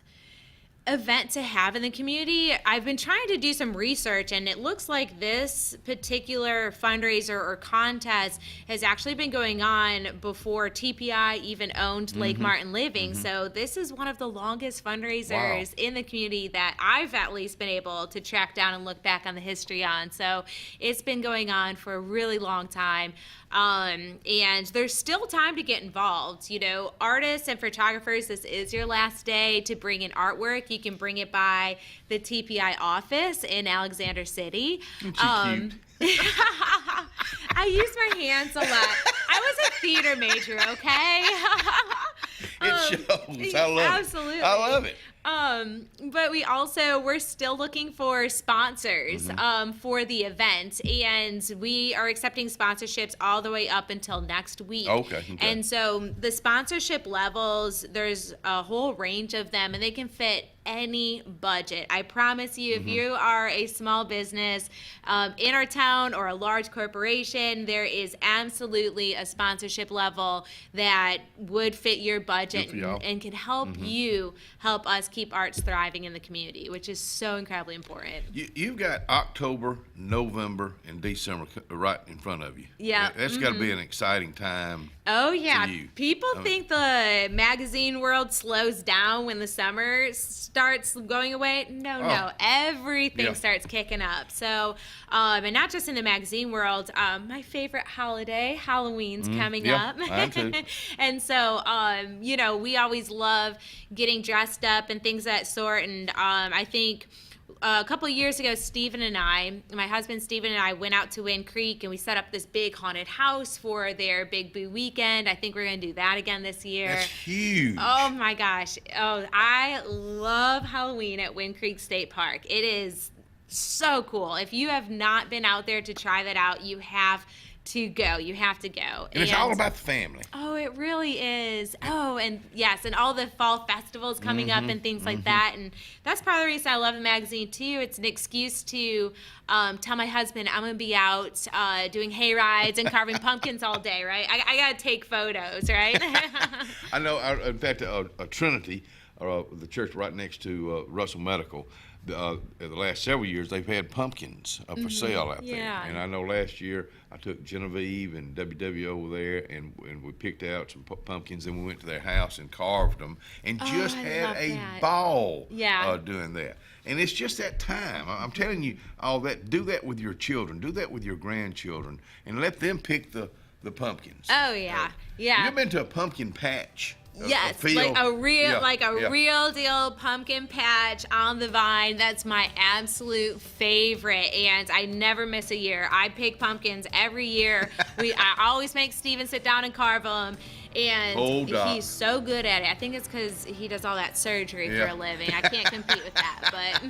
event to have in the community. I've been trying to do some research, and it looks like this particular fundraiser or contest has actually been going on before TPI even owned Lake Martin Living. So this is one of the longest fundraisers in the community that I've at least been able to track down and look back on the history on. So it's been going on for a really long time. And there's still time to get involved. Artists and photographers, this is your last day to bring in artwork. You can bring it by the TPI office in Alexander City. I use my hands a lot. I was a theater major, okay? It shows. I love absolutely. it. I love it. But we're still looking for sponsors for the event, and we are accepting sponsorships all the way up until next week. Okay. And so the sponsorship levels, there's a whole range of them, and they can fit any budget. I promise you, if you are a small business in our town or a large corporation, there is absolutely a sponsorship level that would fit your budget and can help you help us keep arts thriving in the community, which is so incredibly important. You've got October, November, and December right in front of you. Yeah. That's got to be an exciting time. Oh, yeah. For you. People think the magazine world slows down when the summer starts going away. No. Everything starts kicking up. So, and not just in the magazine world, my favorite holiday, Halloween's coming up. Mine too. And so, we always love getting dressed up and things of that sort. And I think a couple of years ago, my husband Stephen and I went out to Wind Creek, and we set up this big haunted house for their Big Boo weekend. I think we're going to do that again this year. That's huge. Oh my gosh. Oh, I love Halloween at Wind Creek State Park. It is so cool. If you have not been out there to try that out, you have to go. You have to go. And it's all about the family. Oh, it really is. Oh, and yes, and all the fall festivals coming up and things like that. And that's part of the reason I love the magazine too. It's an excuse to tell my husband I'm going to be out doing hay rides and carving pumpkins all day, right? I got to take photos, right? I know. In fact, Trinity, the church right next to Russell Medical, the last several years they've had pumpkins for sale out there. And I know last year I took Genevieve and WW over there, and we picked out some pumpkins, and we went to their house and carved them, and just had a ball doing that. And it's just that time. I'm telling you, all that. Do that with your children. Do that with your grandchildren, and let them pick the pumpkins. Oh yeah, yeah. You ever been to a pumpkin patch? Yes, like a real deal pumpkin patch on the vine. That's my absolute favorite, and I never miss a year. I pick pumpkins every year. I always make Steven sit down and carve them, and he's so good at it. I think it's because he does all that surgery for a living. I can't compete with that, but.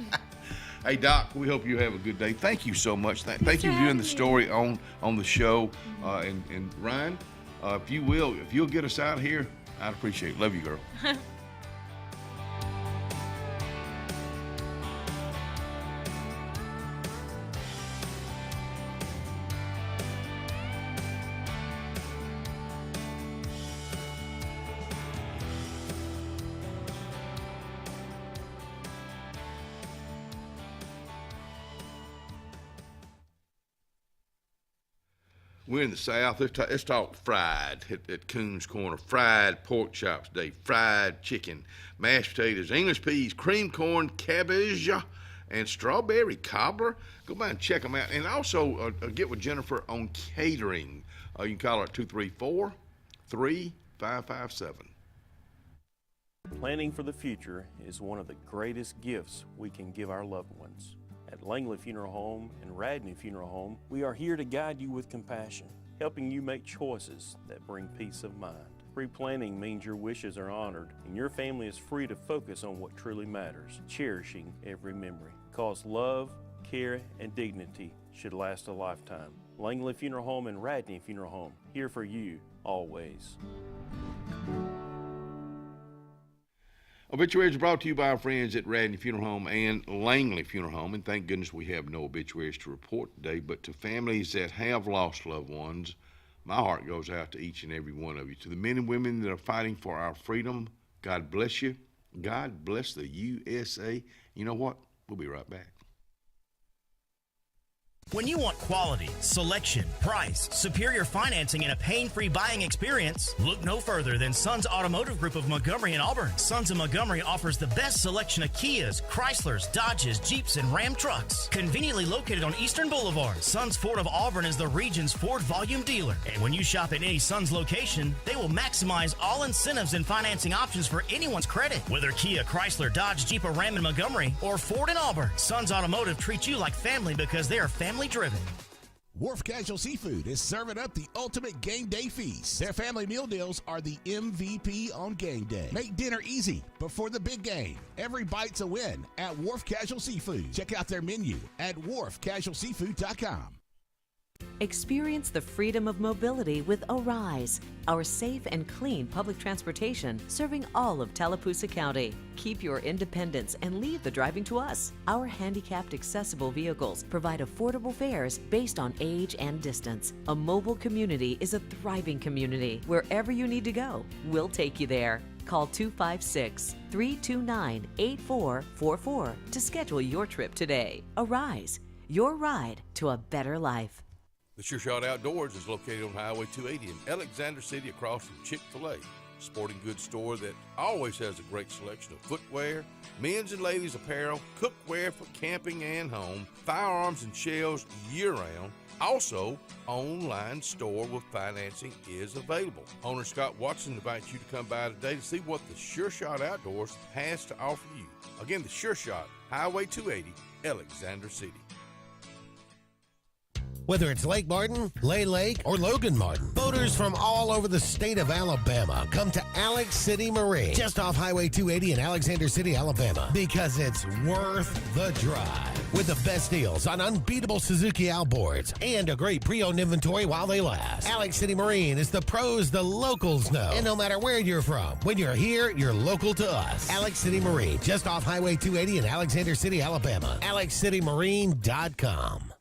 Hey, Doc, we hope you have a good day. Thank you so much. Thank you for doing the story on the show. And Ryan, if you'll get us out of here, I'd appreciate it. Love you, girl. We're in the South. Let's talk fried at Coons Corner. Fried pork chops today, fried chicken, mashed potatoes, English peas, cream corn, cabbage, and strawberry cobbler. Go by and check them out. And also get with Jennifer on catering. You can call her at 234-3557. Planning for the future is one of the greatest gifts we can give our loved ones. At Langley Funeral Home and Radney Funeral Home, we are here to guide you with compassion, helping you make choices that bring peace of mind. Pre-planning means your wishes are honored and your family is free to focus on what truly matters, cherishing every memory. Because love, care, and dignity should last a lifetime. Langley Funeral Home and Radney Funeral Home, here for you, always. Obituaries are brought to you by our friends at Radney Funeral Home and Langley Funeral Home, and thank goodness we have no obituaries to report today. But to families that have lost loved ones, my heart goes out to each and every one of you. To the men and women that are fighting for our freedom, God bless you. God bless the USA. You know what? We'll be right back. When you want quality, selection, price, superior financing, and a pain-free buying experience, look no further than Sons Automotive Group of Montgomery and Auburn. Sons of Montgomery offers the best selection of Kias, Chryslers, Dodges, Jeeps, and Ram trucks. Conveniently located on Eastern Boulevard, Sons Ford of Auburn is the region's Ford volume dealer. And when you shop at any Sons location, they will maximize all incentives and financing options for anyone's credit. Whether Kia, Chrysler, Dodge, Jeep, or Ram in Montgomery, or Ford in Auburn, Sons Automotive treats you like family because they are family driven. Wharf Casual Seafood is serving up the ultimate game day feast. Their family meal deals are the MVP on game day. Make dinner easy before the big game. Every bite's a win at Wharf Casual Seafood. Check out their menu at wharfcasualseafood.com. Experience the freedom of mobility with Arise, our safe and clean public transportation serving all of Tallapoosa County. Keep your independence and leave the driving to us. Our handicapped accessible vehicles provide affordable fares based on age and distance. A mobile community is a thriving community. Wherever you need to go, we'll take you there. Call 256-329-8444 to schedule your trip today. Arise, your ride to a better life. The Sure Shot Outdoors is located on Highway 280 in Alexander City across from Chick-fil-A. Sporting goods store that always has a great selection of footwear, men's and ladies apparel, cookware for camping and home, firearms and shells year-round. Also, online store with financing is available. Owner Scott Watson invites you to come by today to see what the Sure Shot Outdoors has to offer you. Again, the Sure Shot, Highway 280, Alexander City. Whether it's Lake Martin, Lay Lake, or Logan Martin, boaters from all over the state of Alabama come to Alex City Marine, just off Highway 280 in Alexander City, Alabama, because it's worth the drive. With the best deals on unbeatable Suzuki outboards and a great pre-owned inventory while they last. Alex City Marine is the pros the locals know. And no matter where you're from, when you're here, you're local to us. Alex City Marine, just off Highway 280 in Alexander City, Alabama. AlexCityMarine.com.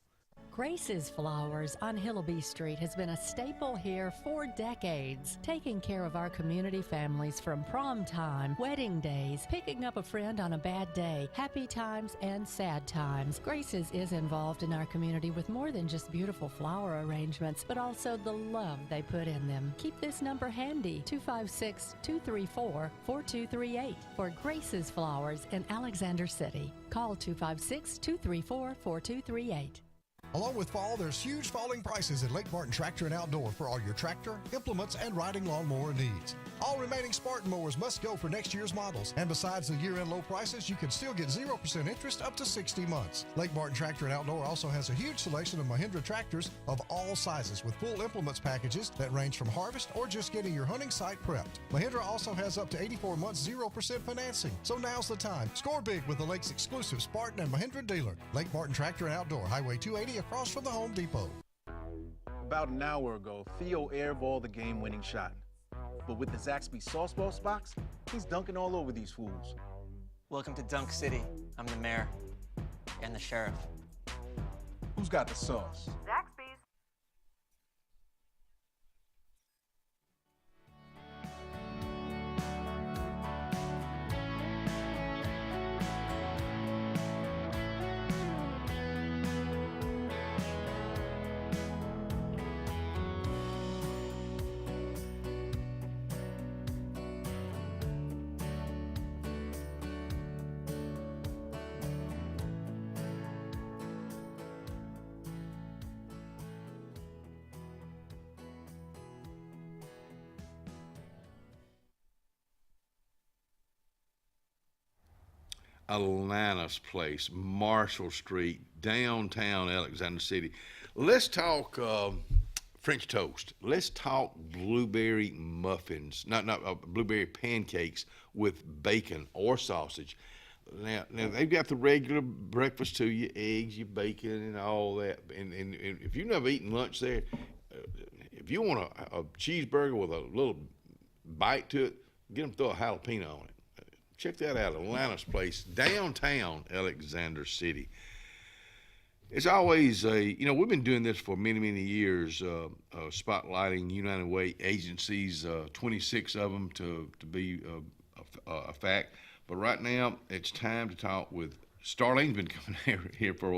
Grace's Flowers on Hillaby Street has been a staple here for decades, taking care of our community families from prom time, wedding days, picking up a friend on a bad day, happy times, and sad times. Grace's is involved in our community with more than just beautiful flower arrangements, but also the love they put in them. Keep this number handy, 256-234-4238 for Grace's Flowers in Alexander City. Call 256-234-4238. Along with fall, there's huge falling prices at Lake Martin Tractor and Outdoor for all your tractor, implements, and riding lawnmower needs. All remaining Spartan mowers must go for next year's models. And besides the year-end low prices, you can still get 0% interest up to 60 months. Lake Martin Tractor and Outdoor also has a huge selection of Mahindra tractors of all sizes with full implements packages that range from harvest or just getting your hunting site prepped. Mahindra also has up to 84 months 0% financing. So now's the time. Score big with the Lake's exclusive Spartan and Mahindra dealer. Lake Martin Tractor and Outdoor, Highway 280 across from the Home Depot. About an hour ago, Theo airballed the game-winning shot. But with the Zaxby Sauce Boss box, he's dunking all over these fools. Welcome to Dunk City. I'm the mayor and the sheriff. Who's got the sauce? Zaxby's. Alana's place, Marshall Street, downtown Alexander City. Let's talk French toast. Let's talk blueberry muffins, not blueberry pancakes with bacon or sausage. Now they've got the regular breakfast too, your eggs, your bacon, and all that. And if you've never eaten lunch there, if you want a cheeseburger with a little bite to it, get them to throw a jalapeno on it. Check that out, Alana's place, downtown Alexander City. It's always we've been doing this for many, many years, spotlighting United Way agencies, 26 of them to be a fact. But right now, it's time to talk with Starlene's been coming here for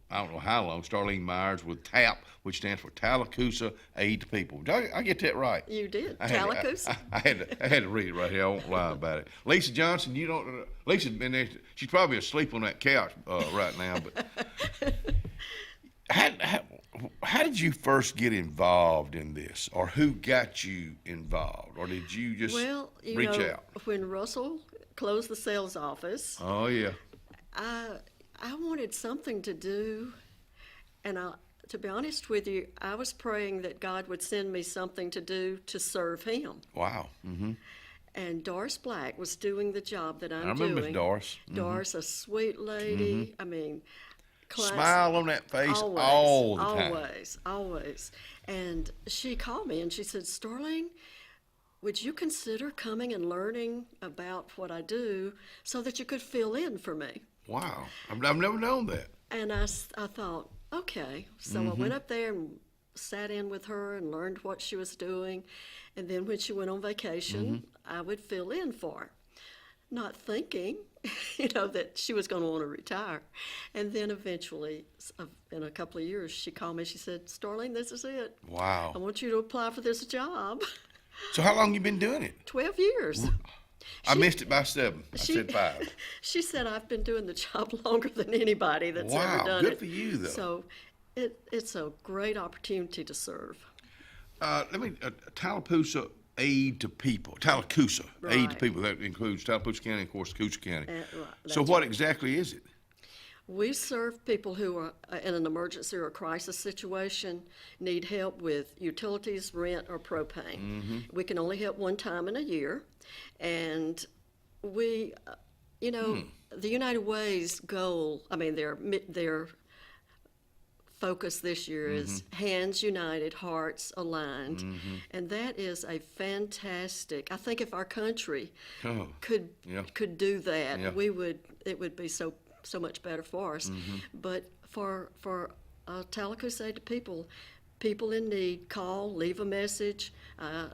I don't know how long. Starlene Myers with TAP, which stands for Tallapoosa Aid to People. Did I get that right? You did. I Tallapoosa. I had to read it right here. I won't lie about it. Lisa Johnson, Lisa's been there. She's probably asleep on that couch right now. But how did you first get involved in this, or who got you involved, or did you just reach out? When Russell closed the sales office. Oh yeah. I wanted something to do, and to be honest with you, I was praying that God would send me something to do to serve Him. Wow. Mm-hmm. And Doris Black was doing the job that I'm doing. I remember Doris. Mm-hmm. Doris, a sweet lady. Mm-hmm. I mean, smile on that face all the time. Always. And she called me and she said, Starlene, would you consider coming and learning about what I do so that you could fill in for me? Wow. I've never known that. And I thought, okay. So I went up there and sat in with her and learned what she was doing. And then when she went on vacation, I would fill in for her, not thinking, that she was going to want to retire. And then eventually, in a couple of years, she called me. She said, Starlene, this is it. Wow. I want you to apply for this job. So how long you been doing it? 12 years. I missed it by 7. I said 5. She said, I've been doing the job longer than anybody that's ever done it. Good for you, though. So it's a great opportunity to serve. Tallapoosa Aid to People. Tallapoosa Aid to People. That includes Tallapoosa County and, of course, Coosa County. So what exactly is it? We serve people who are in an emergency or a crisis situation, need help with utilities, rent, or propane. We can only help one time in a year. And we, the United Way's goal, their focus this year is hands united, hearts aligned. And that is a fantastic, I think if our country could do that, it would be so much better for us. But for Tallapoosa Aid to people in need, call, leave a message,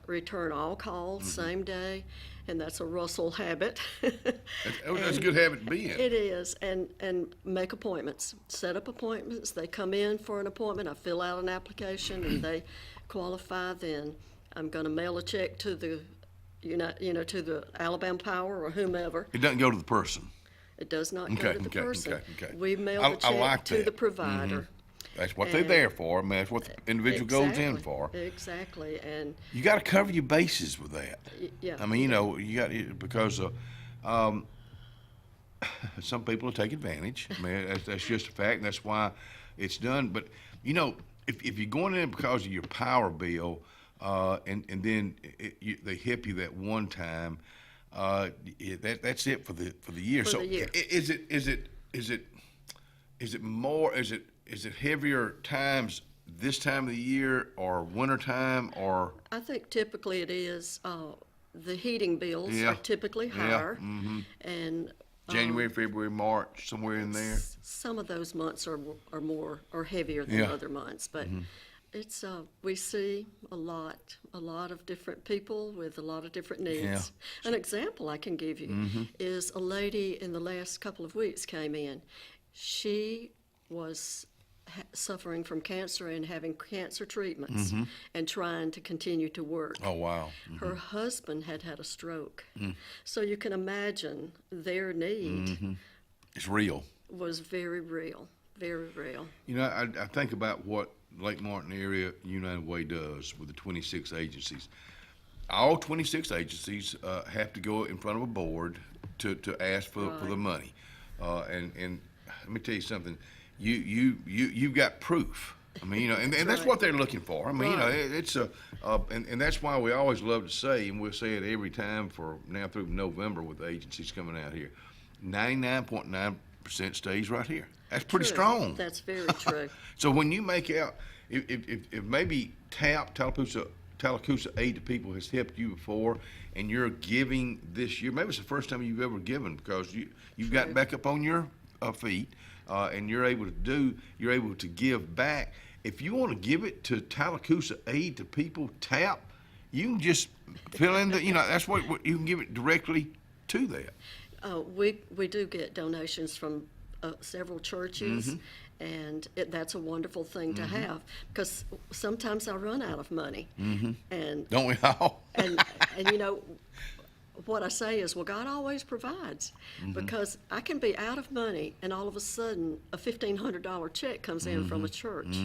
return all calls same day, and that's a Russell habit. That's a good habit to be in. It is, and make appointments, set up appointments. They come in for an appointment. I fill out an application, and they qualify. Then I'm going to mail a check to the, to the Alabama Power or whomever. It doesn't go to the person. It does not go to the person. Okay. We mail the check to the provider. That's what they're there for. I mean, that's what the individual goes in for. Exactly, and you got to cover your bases with that. Yeah. I mean, you got because some people will take advantage. I mean, that's just a fact, and that's why it's done. But if you're going in because of your power bill, and then they hip you that one time, that's it for the year. For the year. Is it heavier times this time of the year or winter time or? I think typically it is. The heating bills are typically higher, and January, February, March, somewhere in there. Some of those months are heavier than other months, but it's we see a lot of different people with a lot of different needs. An example I can give you is a lady in the last couple of weeks came in. She was suffering from cancer and having cancer treatments and trying to continue to work. Oh, wow. Her husband had a stroke. So you can imagine their need. It's real. Was very real, very real. I think about what Lake Martin area United Way does with the 26 agencies. All 26 agencies have to go in front of a board to ask for the money. And let me tell you something. You've got proof. I mean, and that's what they're looking for. I mean, it's and that's why we always love to say, and we'll say it every time for now through November with the agencies coming out here, 99.9% stays right here. That's pretty strong. That's very true. So when you make out, if maybe Tallapoosa Aid to People has helped you before, and you're giving this year, maybe it's the first time you've ever given because you've gotten back up on your feet, and you're able to give back. If you want to give it to Tallapoosa Aid to People TAP, you can just fill in that's what you can give it directly to that. We do get donations from several churches, and that's a wonderful thing to have, because sometimes I run out of money. And don't we all? and what I say is, well, God always provides, because I can be out of money and all of a sudden a $1,500 check comes in from a church,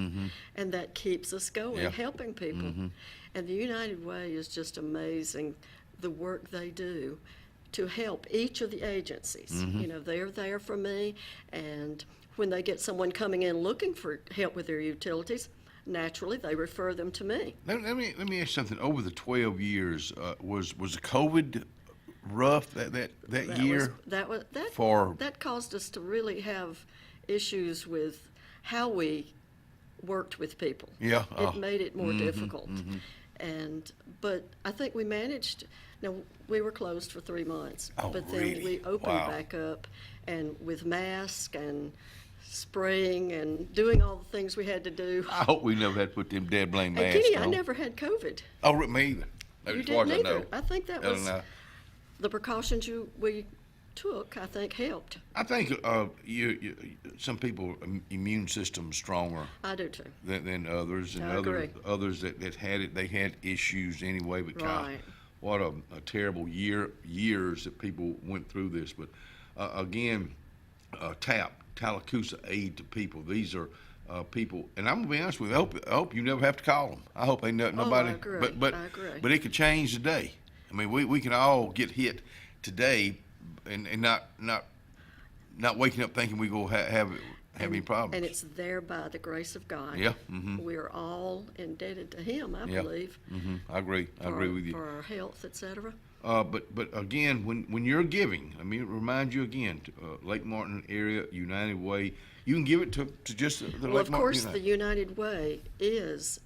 and that keeps us going, helping people. And the United Way is just amazing, the work they do to help each of the agencies. They're there for me, and when they get someone coming in looking for help with their utilities, naturally they refer them to me. Let me ask you something. Over the 12 years, was COVID rough that year? That caused us to really have issues with how we worked with people. Yeah, it made it more difficult. But I think we managed. Now, we were closed for 3 months, but then we opened back up, and with masks and spraying and doing all the things we had to do. I hope we never had to put them dead blame masks Kenny, on. I never had COVID. Oh, me either. You as far didn't as either. I think that was the precautions we took, I think, helped. I think some people immune system stronger. I do too. Than others, and others that had it, they had issues anyway. But God, what a terrible years that people went through this. But again, Tallapoosa Aid to People. These are people, and I'm gonna be honest with you. I hope you never have to call them. I hope ain't nobody. I agree. I agree. But it could change today. I mean, we can all get hit today, and not waking up thinking we go have any problems. And it's there by the grace of God. Yeah. We are all indebted to Him, I believe. I agree. I agree with you. For our health, etc. But again, when you're giving, I mean, remind you again, Lake Martin area United Way, you can give it to just the Lake Martin. Well, of course, the United Way is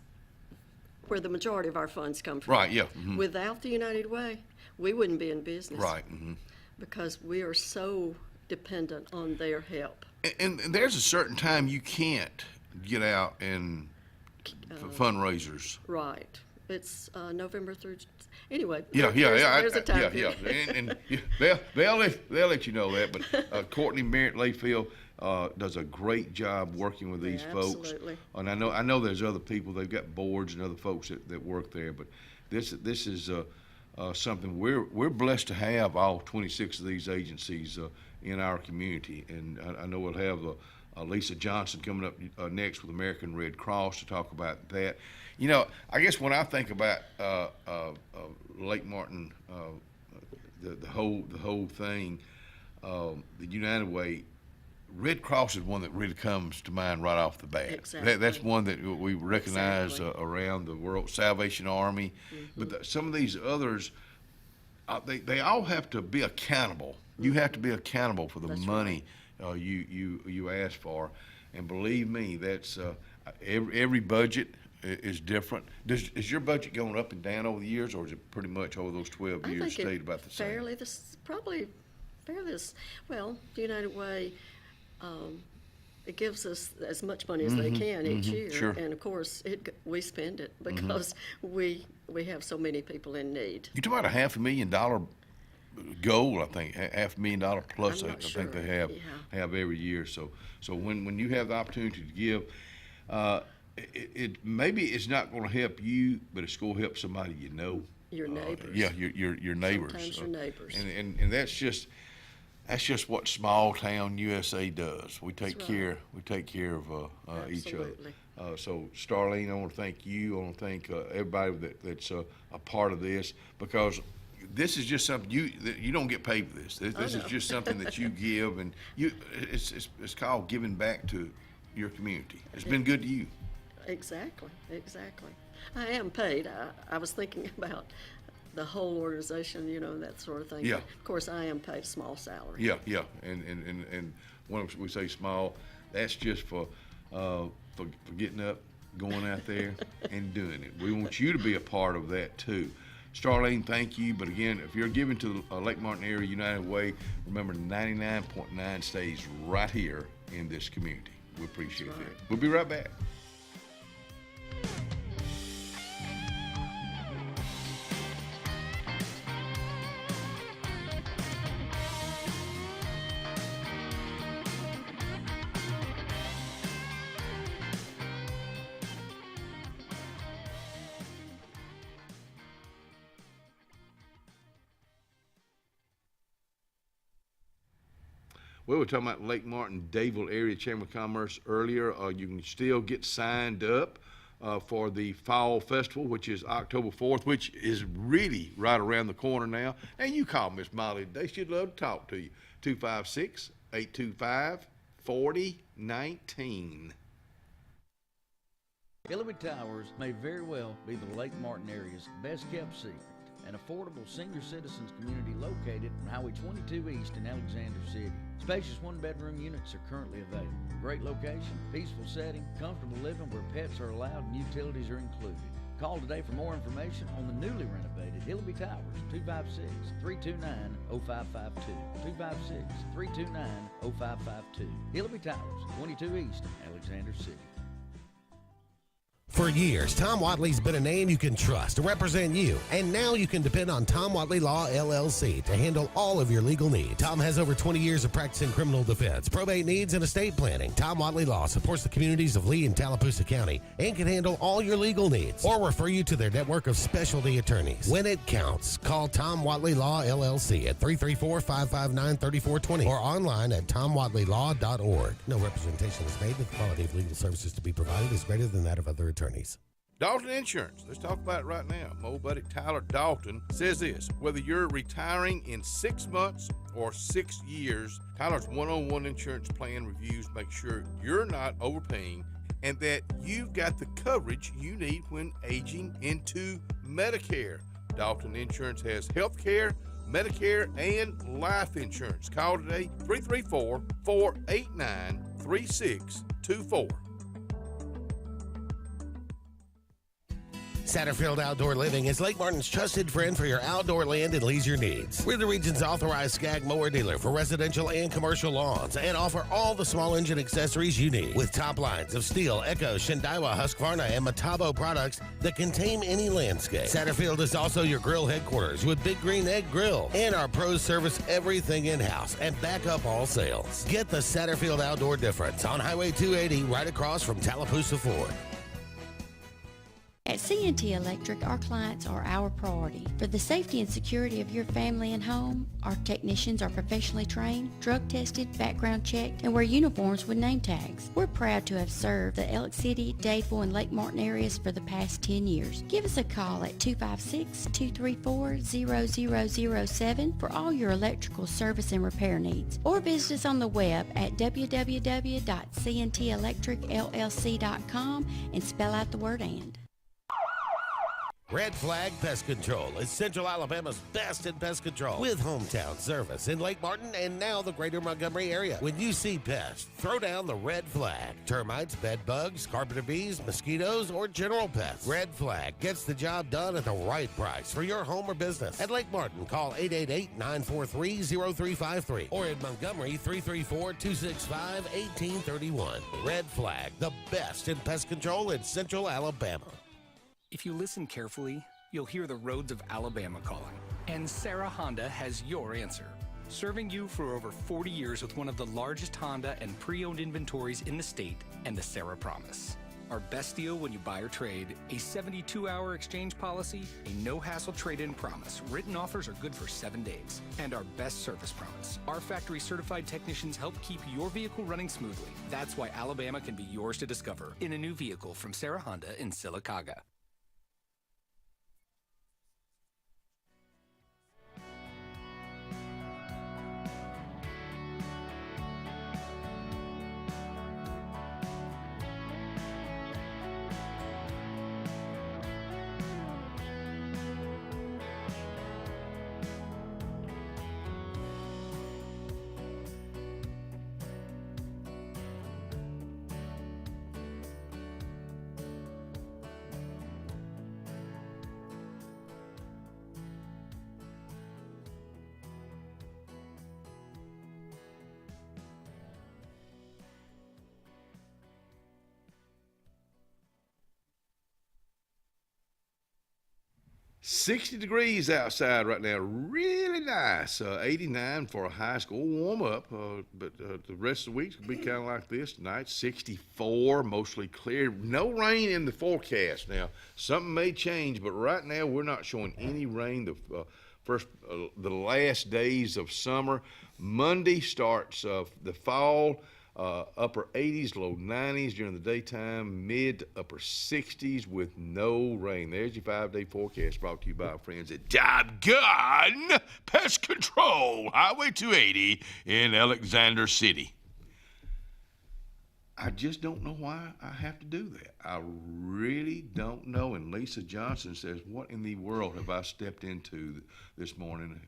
where the majority of our funds come from. Right. Yeah. Without the United Way, we wouldn't be in business. Right. Because we are so dependent on their help. And there's a certain time you can't get out and fundraisers. Right. It's November through. Anyway. There's a time period. And they'll let you know that. But Courtney Merritt Layfield does a great job working with these folks. Absolutely. And I know there's other people. They've got boards and other folks that work there. But this is something we're blessed to have all 26 of these agencies in our community. And I know we'll have Lisa Johnson coming up next with American Red Cross to talk about that. I guess when I think about Lake Martin, the whole thing, the United Way, Red Cross is one that really comes to mind right off the bat. Exactly. That's one that we recognize around the world. Salvation Army, but some of these others, they all have to be accountable. You have to be accountable for the money you ask for, and believe me, that's every budget is different. Is your budget going up and down over the years, or is it pretty much over those 12 years stayed about the same? Well, the United Way, it gives us as much money as they can each year. Sure. And of course, we spend it because we have so many people in need. You're talking about $500,000 goal, I think, $500,000 plus. I think they have every year. So when you have the opportunity to give, it maybe it's not going to help you, but it's going to help somebody you know. Your neighbors. Your neighbors. Sometimes your neighbors. And that's just what small town USA does. We take care of each other. So Starlene, I want to thank you. I want to thank everybody that's a part of this, because this is just something you don't get paid for this. This is just something that you give, and it's called giving back to your community. It's been good to you. Exactly. I am paid. I was thinking about the whole organization, that sort of thing. Yeah. But of course, I am paid a small salary. Yeah, and when we say small, that's just for getting up, going out there, and doing it. We want you to be a part of that too. Starlene, thank you. But again, if you're giving to the Lake Martin Area United Way, remember 99.9 stays right here in this community. We appreciate that. We'll be right back. We were talking about Lake Martin, Dadeville Area Chamber of Commerce earlier. You can still get signed up for the Fall Festival, which is October 4th, which is really right around the corner now. And you call Miss Molly today. She'd love to talk to you. 256-825-4019. Hillary Towers may very well be the Lake Martin area's best kept secret. An affordable senior citizens community located on Highway 22 East in Alexander City. Spacious one-bedroom units are currently available. Great location, peaceful setting, comfortable living where pets are allowed and utilities are included. Call today for more information on the newly renovated Hillary Towers, 256-329-0552. 256-329-0552. Hillary Towers, 22 East, Alexander City. For years, Tom Watley's been a name you can trust to represent you, and now you can depend on Tom Watley Law, LLC to handle all of your legal needs. Tom has over 20 years of practice in criminal defense, probate needs, and estate planning. Tom Watley Law supports the communities of Lee and Tallapoosa County and can handle all your legal needs or refer you to their network of specialty attorneys. When it counts, call Tom Watley Law, LLC at 334-559-3420 or online at tomwatleylaw.org. No representation is made that the quality of legal services to be provided is greater than that of other attorneys. Dalton Insurance. Let's talk about it right now. My old buddy Tyler Dalton says this: whether you're retiring in 6 months or 6 years, Tyler's one-on-one insurance plan reviews make sure you're not overpaying and that you've got the coverage you need when aging into Medicare. Dalton Insurance has health care, Medicare, and life insurance. Call today, 334-489-3624. Satterfield Outdoor Living is Lake Martin's trusted friend for your outdoor land and leisure needs. We're the region's authorized Skag mower dealer for residential and commercial lawns and offer all the small engine accessories you need with top lines of Steel, Echo, Shindaiwa, Husqvarna, and Metabo products that can tame any landscape. Satterfield is also your grill headquarters with Big Green Egg Grill, and our pros service everything in-house and back up all sales. Get the Satterfield Outdoor difference on Highway 280 right across from Tallapoosa Ford. At C&T Electric, our clients are our priority. For the safety and security of your family and home, our technicians are professionally trained, drug tested, background checked, and wear uniforms with name tags. We're proud to have served the Elk City, Dadeville, and Lake Martin areas for the past 10 years. Give us a call at 256-234-0007 for all your electrical service and repair needs, or visit us on the web at www.cntelectricllc.com and spell out the word "and." Red Flag Pest Control is Central Alabama's best in pest control with hometown service in Lake Martin and now the greater Montgomery area. When you see pests, throw down the red flag. Termites, bed bugs, carpenter bees, mosquitoes, or general pests. Red Flag gets the job done at the right price for your home or business. At Lake Martin, call 888-943-0353 or in Montgomery, 334-265-1831. Red Flag, the best in pest control in Central Alabama. If you listen carefully, you'll hear the roads of Alabama calling. And Sarah Honda has your answer. Serving you for over 40 years with one of the largest Honda and pre-owned inventories in the state and the Sarah Promise. Our best deal when you buy or trade, a 72-hour exchange policy, a no-hassle trade-in promise. Written offers are good for 7 days. And our best service promise. Our factory-certified technicians help keep your vehicle running smoothly. That's why Alabama can be yours to discover in a new vehicle from Sarah Honda in Sylacauga. 60 degrees outside right now, really nice. 89 for a high school warm up, but the rest of the week will be kind of like this tonight. 64, mostly clear. No rain in the forecast. Now, something may change, but right now we're not showing any rain. The last days of summer. Monday starts the fall. Upper 80s, low 90s during the daytime, mid to upper 60s with no rain. There's your 5-day forecast brought to you by our friends at Gun Pest Control, Highway 280 in Alexander City. I just don't know why I have to do that. I really don't know. And Lisa Johnson says, what in the world have I stepped into this morning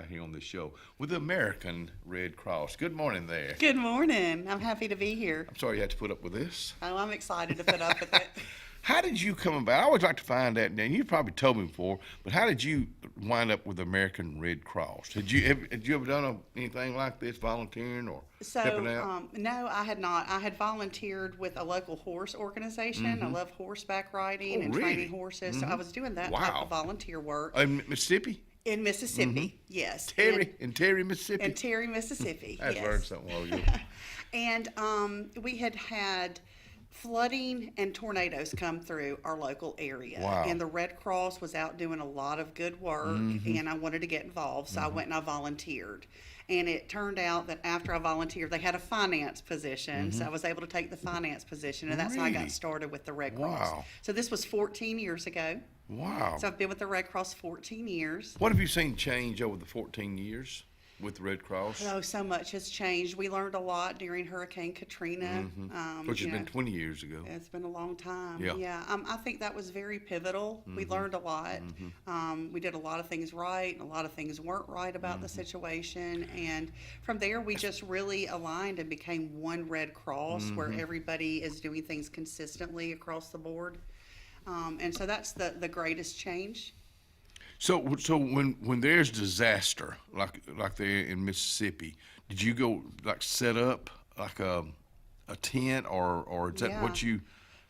here on this show with the American Red Cross? Good morning there. Good morning. I'm happy to be here. I'm sorry you had to put up with this. Oh, I'm excited to put up with it. How did you come about? I always like to find out, and you probably told me before, but how did you wind up with the American Red Cross? Had you ever done anything like this, volunteering or helping out? No, I had not. I had volunteered with a local horse organization. I love horseback riding and training horses, so I was doing that type of volunteer work. In Mississippi? In Mississippi, yes. Terry, Mississippi? In Terry, Mississippi, I've yes. learned something while ago. And we had flooding and tornadoes come through our local area. Wow. And the Red Cross was out doing a lot of good work, and I wanted to get involved, so I went and I volunteered. And it turned out that after I volunteered, they had a finance position, so I was able to take the finance position, and that's how I got started with the Red Cross. Wow. So this was 14 years ago. Wow. So I've been with the Red Cross 14 years. What have you seen change over the 14 years with the Red Cross? Oh, so much has changed. We learned a lot during Hurricane Katrina. Which has been 20 years ago. It's been a long time. Yeah. I think that was very pivotal. We learned a lot. We did a lot of things right, and a lot of things weren't right about the situation. And from there, we just really aligned and became one Red Cross, where everybody is doing things consistently across the board. And so that's the greatest change. So when there's disaster like there in Mississippi, did you go set up like a tent or is that what you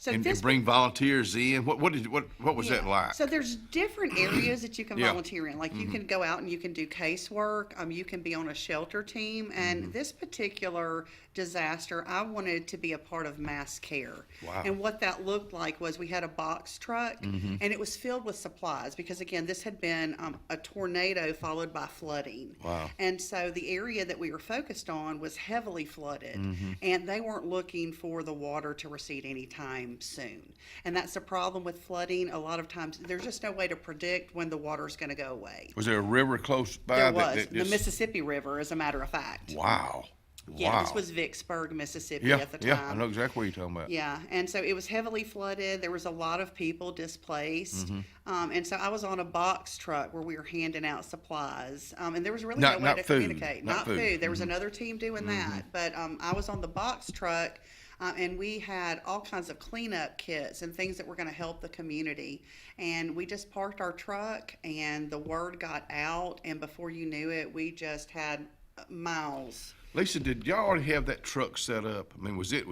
and bring volunteers in? What was that like? So there's different areas that you can volunteer in. Like you can go out and you can do casework. You can be on a shelter team. And this particular disaster, I wanted to be a part of mass care. Wow. And what that looked like was we had a box truck and it was filled with supplies because again, this had been a tornado followed by flooding. Wow. And so the area that we were focused on was heavily flooded and they weren't looking for the water to recede anytime soon. And that's the problem with flooding. A lot of times there's just no way to predict when the water's going to go away. Was there a river close by? There was. The Mississippi River, as a matter of fact. Wow. Yeah, this was Vicksburg, Mississippi at the time. Yeah, I know exactly what you're talking about. Yeah, and so it was heavily flooded. There was a lot of people displaced. And so I was on a box truck where we were handing out supplies. And there was really no way to communicate. Not food. There was another team doing that. But I was on the box truck. And we had all kinds of cleanup kits and things that were going to help the community. And we just parked our truck and the word got out. And before you knew it, we just had miles. Lisa, did y'all already have that truck set up? I mean, was it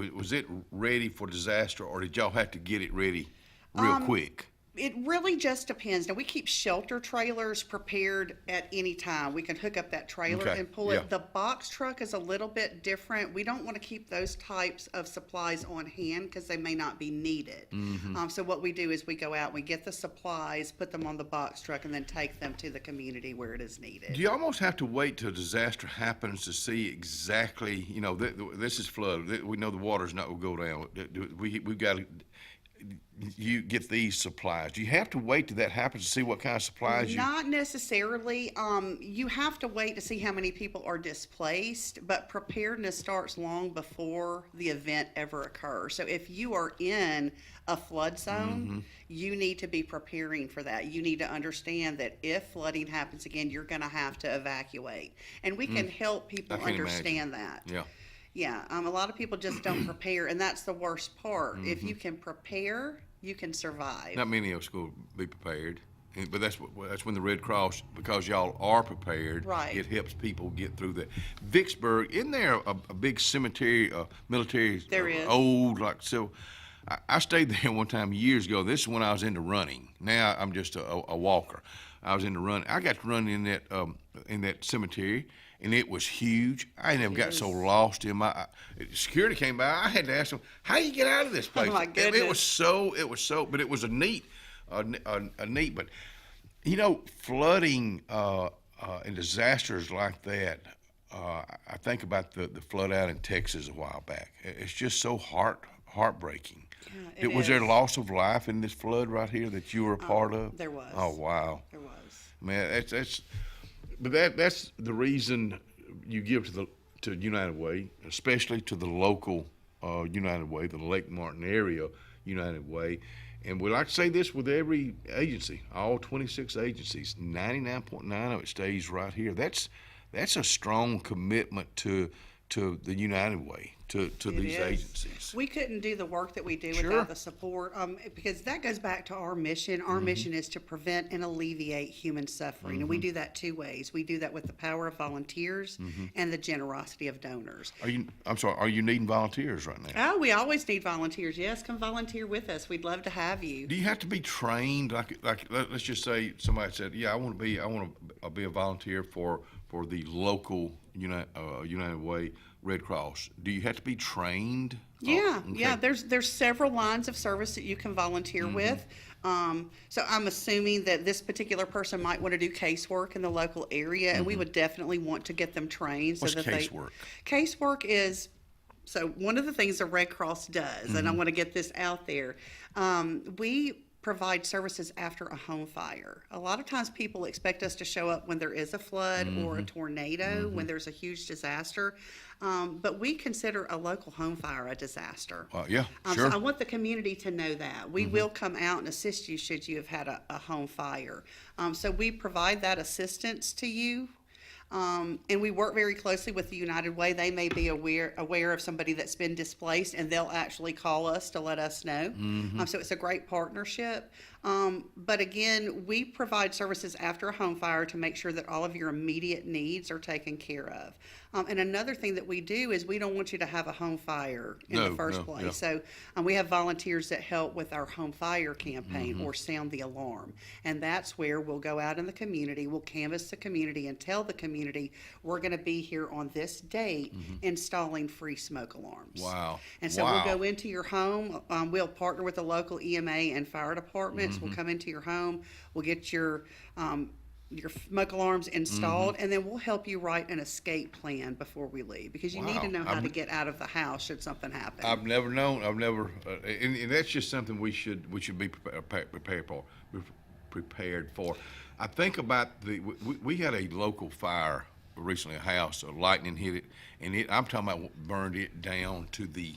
ready for disaster, or did y'all have to get it ready real quick? It really just depends. Now, we keep shelter trailers prepared at any time. We can hook up that trailer and pull it. The box truck is a little bit different. We don't want to keep those types of supplies on hand because they may not be needed. So what we do is we go out, we get the supplies, put them on the box truck, and then take them to the community where it is needed. Do you almost have to wait till a disaster happens to see exactly, this is flood. We know the water's not going to go down. We've got to... You get these supplies. Do you have to wait till that happens to see what kind of supplies Not necessarily. You have to wait to see how many people are displaced, but preparedness starts long before the event ever occurs. So if you are in a flood zone, you need to be preparing for that. You need to understand that if flooding happens again, you're going to have to evacuate. And we can help people understand that. Yeah, a lot of people just don't prepare, and that's the worst part. If you can prepare, you can survive. Not many of us will be prepared, but that's when the Red Cross, because y'all are prepared, it helps people get through that. Vicksburg, isn't there a big cemetery, military, there is. Old, like so? I stayed there one time years ago. This is when I was into running. Now I'm just a walker. I was into running. I got to run in that cemetery, and it was huge. I never got so lost in my. Security came by. I had to ask them, "How you get out of this place?" Oh my goodness. It was so. But it was a neat. But you know, flooding and disasters like that. I think about the flood out in Texas a while back. It's just so heartbreaking. Yeah, was there loss of life in this flood right here that you were a part of? There was. Oh wow. There was. Man, that's the reason you give to United Way, especially to the local United Way, the Lake Martin area United Way. And we like to say this with every agency, all 26 agencies, 99.9 of it stays right here. That's a strong commitment to the United Way, to these agencies. We couldn't do the work that we do Sure. without the support, because that goes back to our mission. Our mission is to prevent and alleviate human suffering, and we do that two ways. We do that with the power of volunteers and the generosity of donors. Are you needing volunteers right now? Oh, we always need volunteers. Yes, come volunteer with us. We'd love to have you. Do you have to be trained? Like let's just say somebody said, "Yeah, I want to be a volunteer for the local United Way Red Cross." Do you have to be trained? Yeah, Okay. yeah. There's several lines of service that you can volunteer with. So I'm assuming that this particular person might want to do casework in the local area, and we would definitely want to get them trained. What's casework? Casework is, so one of the things the Red Cross does, and I want to get this out there, we provide services after a home fire. A lot of times people expect us to show up when there is a flood or a tornado, when there's a huge disaster, but we consider a local home fire a disaster. Yeah, sure. So I want the community to know that. We will come out and assist you should you have had a home fire. So we provide that assistance to you. And we work very closely with the United Way. They may be aware of somebody that's been displaced, and they'll actually call us to let us know. So it's a great partnership. But again, we provide services after a home fire to make sure that all of your immediate needs are taken care of. And another thing that we do is we don't want you to have a home fire in the first place. Yeah. So we have volunteers that help with our home fire campaign or sound the alarm. And that's where we'll go out in the community, we'll canvass the community and tell the community we're going to be here on this date installing free smoke alarms. Wow. And so we'll go into your home, we'll partner with the local EMA and fire departments. We'll come into your home, we'll get your smoke alarms installed, and then we'll help you write an escape plan before we leave, because you need to know how to get out of the house should something happen. I've never known. And that's just something we should be prepared for. I think about we had a local fire recently, a house, lightning hit it, and I'm talking about burned it down to the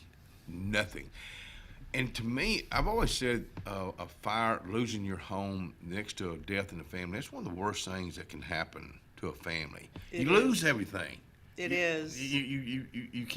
nothing. And to me, I've always said a fire, losing your home next to a death in the family, that's one of the worst things that can happen to a family. You lose everything. It is.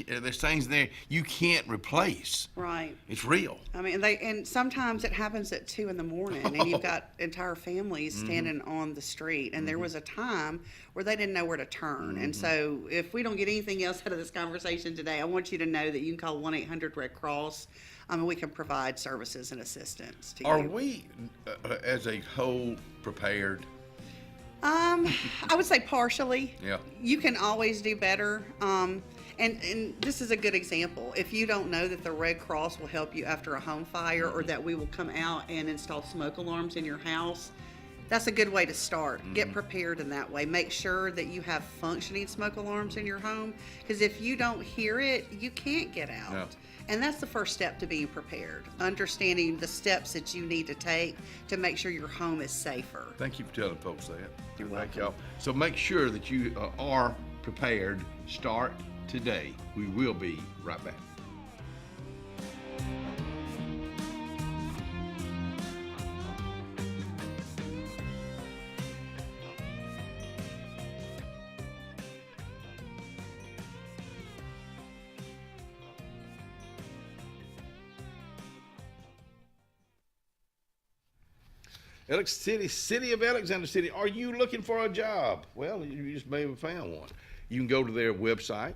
There's things there you can't replace. Right. It's real. I mean, and sometimes it happens at 2 a.m, and you've got entire families standing on the street. And there was a time where they didn't know where to turn. And so, if we don't get anything else out of this conversation today, I want you to know that you can call 1-800 Red Cross. And we can provide services and assistance to you. Are we, as a whole, prepared? I would say partially. Yeah. You can always do better. And this is a good example. If you don't know that the Red Cross will help you after a home fire, or that we will come out and install smoke alarms in your house, that's a good way to start. Get prepared in that way. Make sure that you have functioning smoke alarms in your home, because if you don't hear it, you can't get out. Yeah. And that's the first step to being prepared, understanding the steps that you need to take to make sure your home is safer. Thank you for telling folks that. You're Thank welcome. y'all. So make sure that you are prepared. Start today. We will be right back. City of Alexander City. Are you looking for a job? Well, you just may have found one. You can go to their website,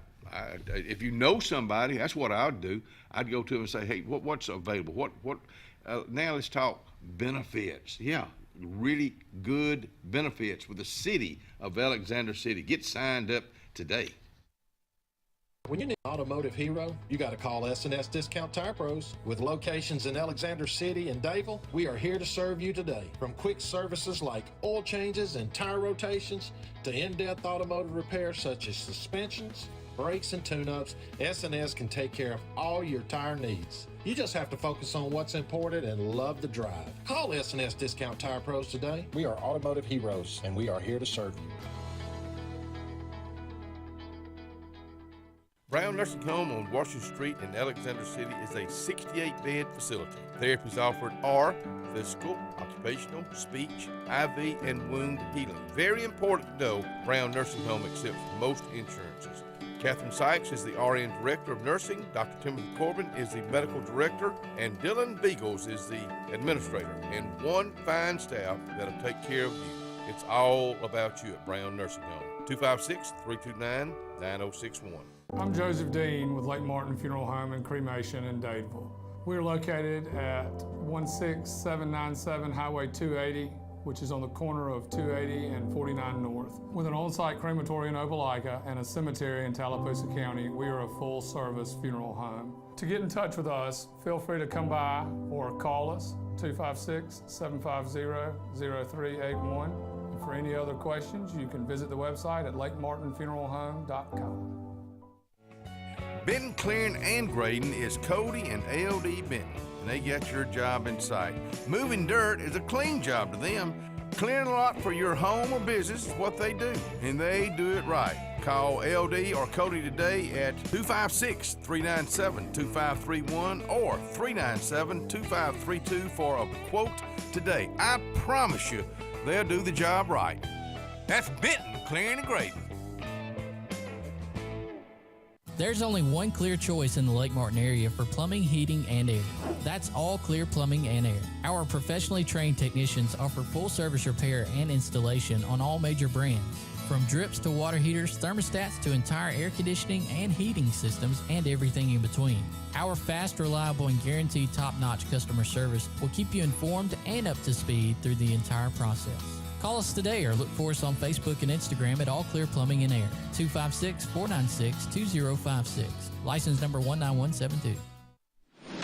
if you know somebody, that's what I'd do. I'd go to them and say, hey, what's available? Now let's talk benefits. Yeah, really good benefits with the city of Alexander City. Get signed up today. When you need an automotive hero, you got to call S&S Discount Tire Pros. With locations in Alexander City and Dadeville, we are here to serve you today. From quick services like oil changes and tire rotations to in-depth automotive repairs such as suspensions, brakes, and tune-ups, S&S can take care of all your tire needs. You just have to focus on what's important and love the drive. Call S&S Discount Tire Pros today. We are automotive heroes, and we are here to serve you. Brown Nursing Home on Washington Street in Alexander City is a 68-bed facility. Therapies offered are physical, occupational, speech, IV, and wound healing. Very important to know, Brown Nursing Home accepts most insurances. Catherine Sykes is the RN Director of Nursing, Dr. Timothy Corbin is the Medical Director, and Dylan Beagles is the Administrator, and one fine staff that'll take care of you. It's all about you at Brown Nursing Home. 256-329-9061. I'm Joseph Dean with Lake Martin Funeral Home and Cremation in Dadeville. We're located at 16797 Highway 280, which is on the corner of 280 and 49 North. With an on-site crematory in Opelika and a cemetery in Tallapoosa County, we are a full-service funeral home. To get in touch with us, feel free to come by or call us, 256-750-0381. And for any other questions, you can visit the website at lakemartinfuneralhome.com. Benton, Clearing, and Grading is Cody and LD Benton, and they got your job in sight. Moving dirt is a clean job to them. Clearing a lot for your home or business is what they do, and they do it right. Call LD or Cody today at 256-397-2531 or 397-2532 for a quote today. I promise you, they'll do the job right. That's Benton, Clearing, and Grading. There's only one clear choice in the Lake Martin area for plumbing, heating, and air. That's All Clear Plumbing and Air. Our professionally trained technicians offer full service repair and installation on all major brands. From drips to water heaters, thermostats to entire air conditioning and heating systems, and everything in between. Our fast, reliable, and guaranteed top-notch customer service will keep you informed and up to speed through the entire process. Call us today or look for us on Facebook and Instagram at All Clear Plumbing and Air, 256-496-2056. License number 19172.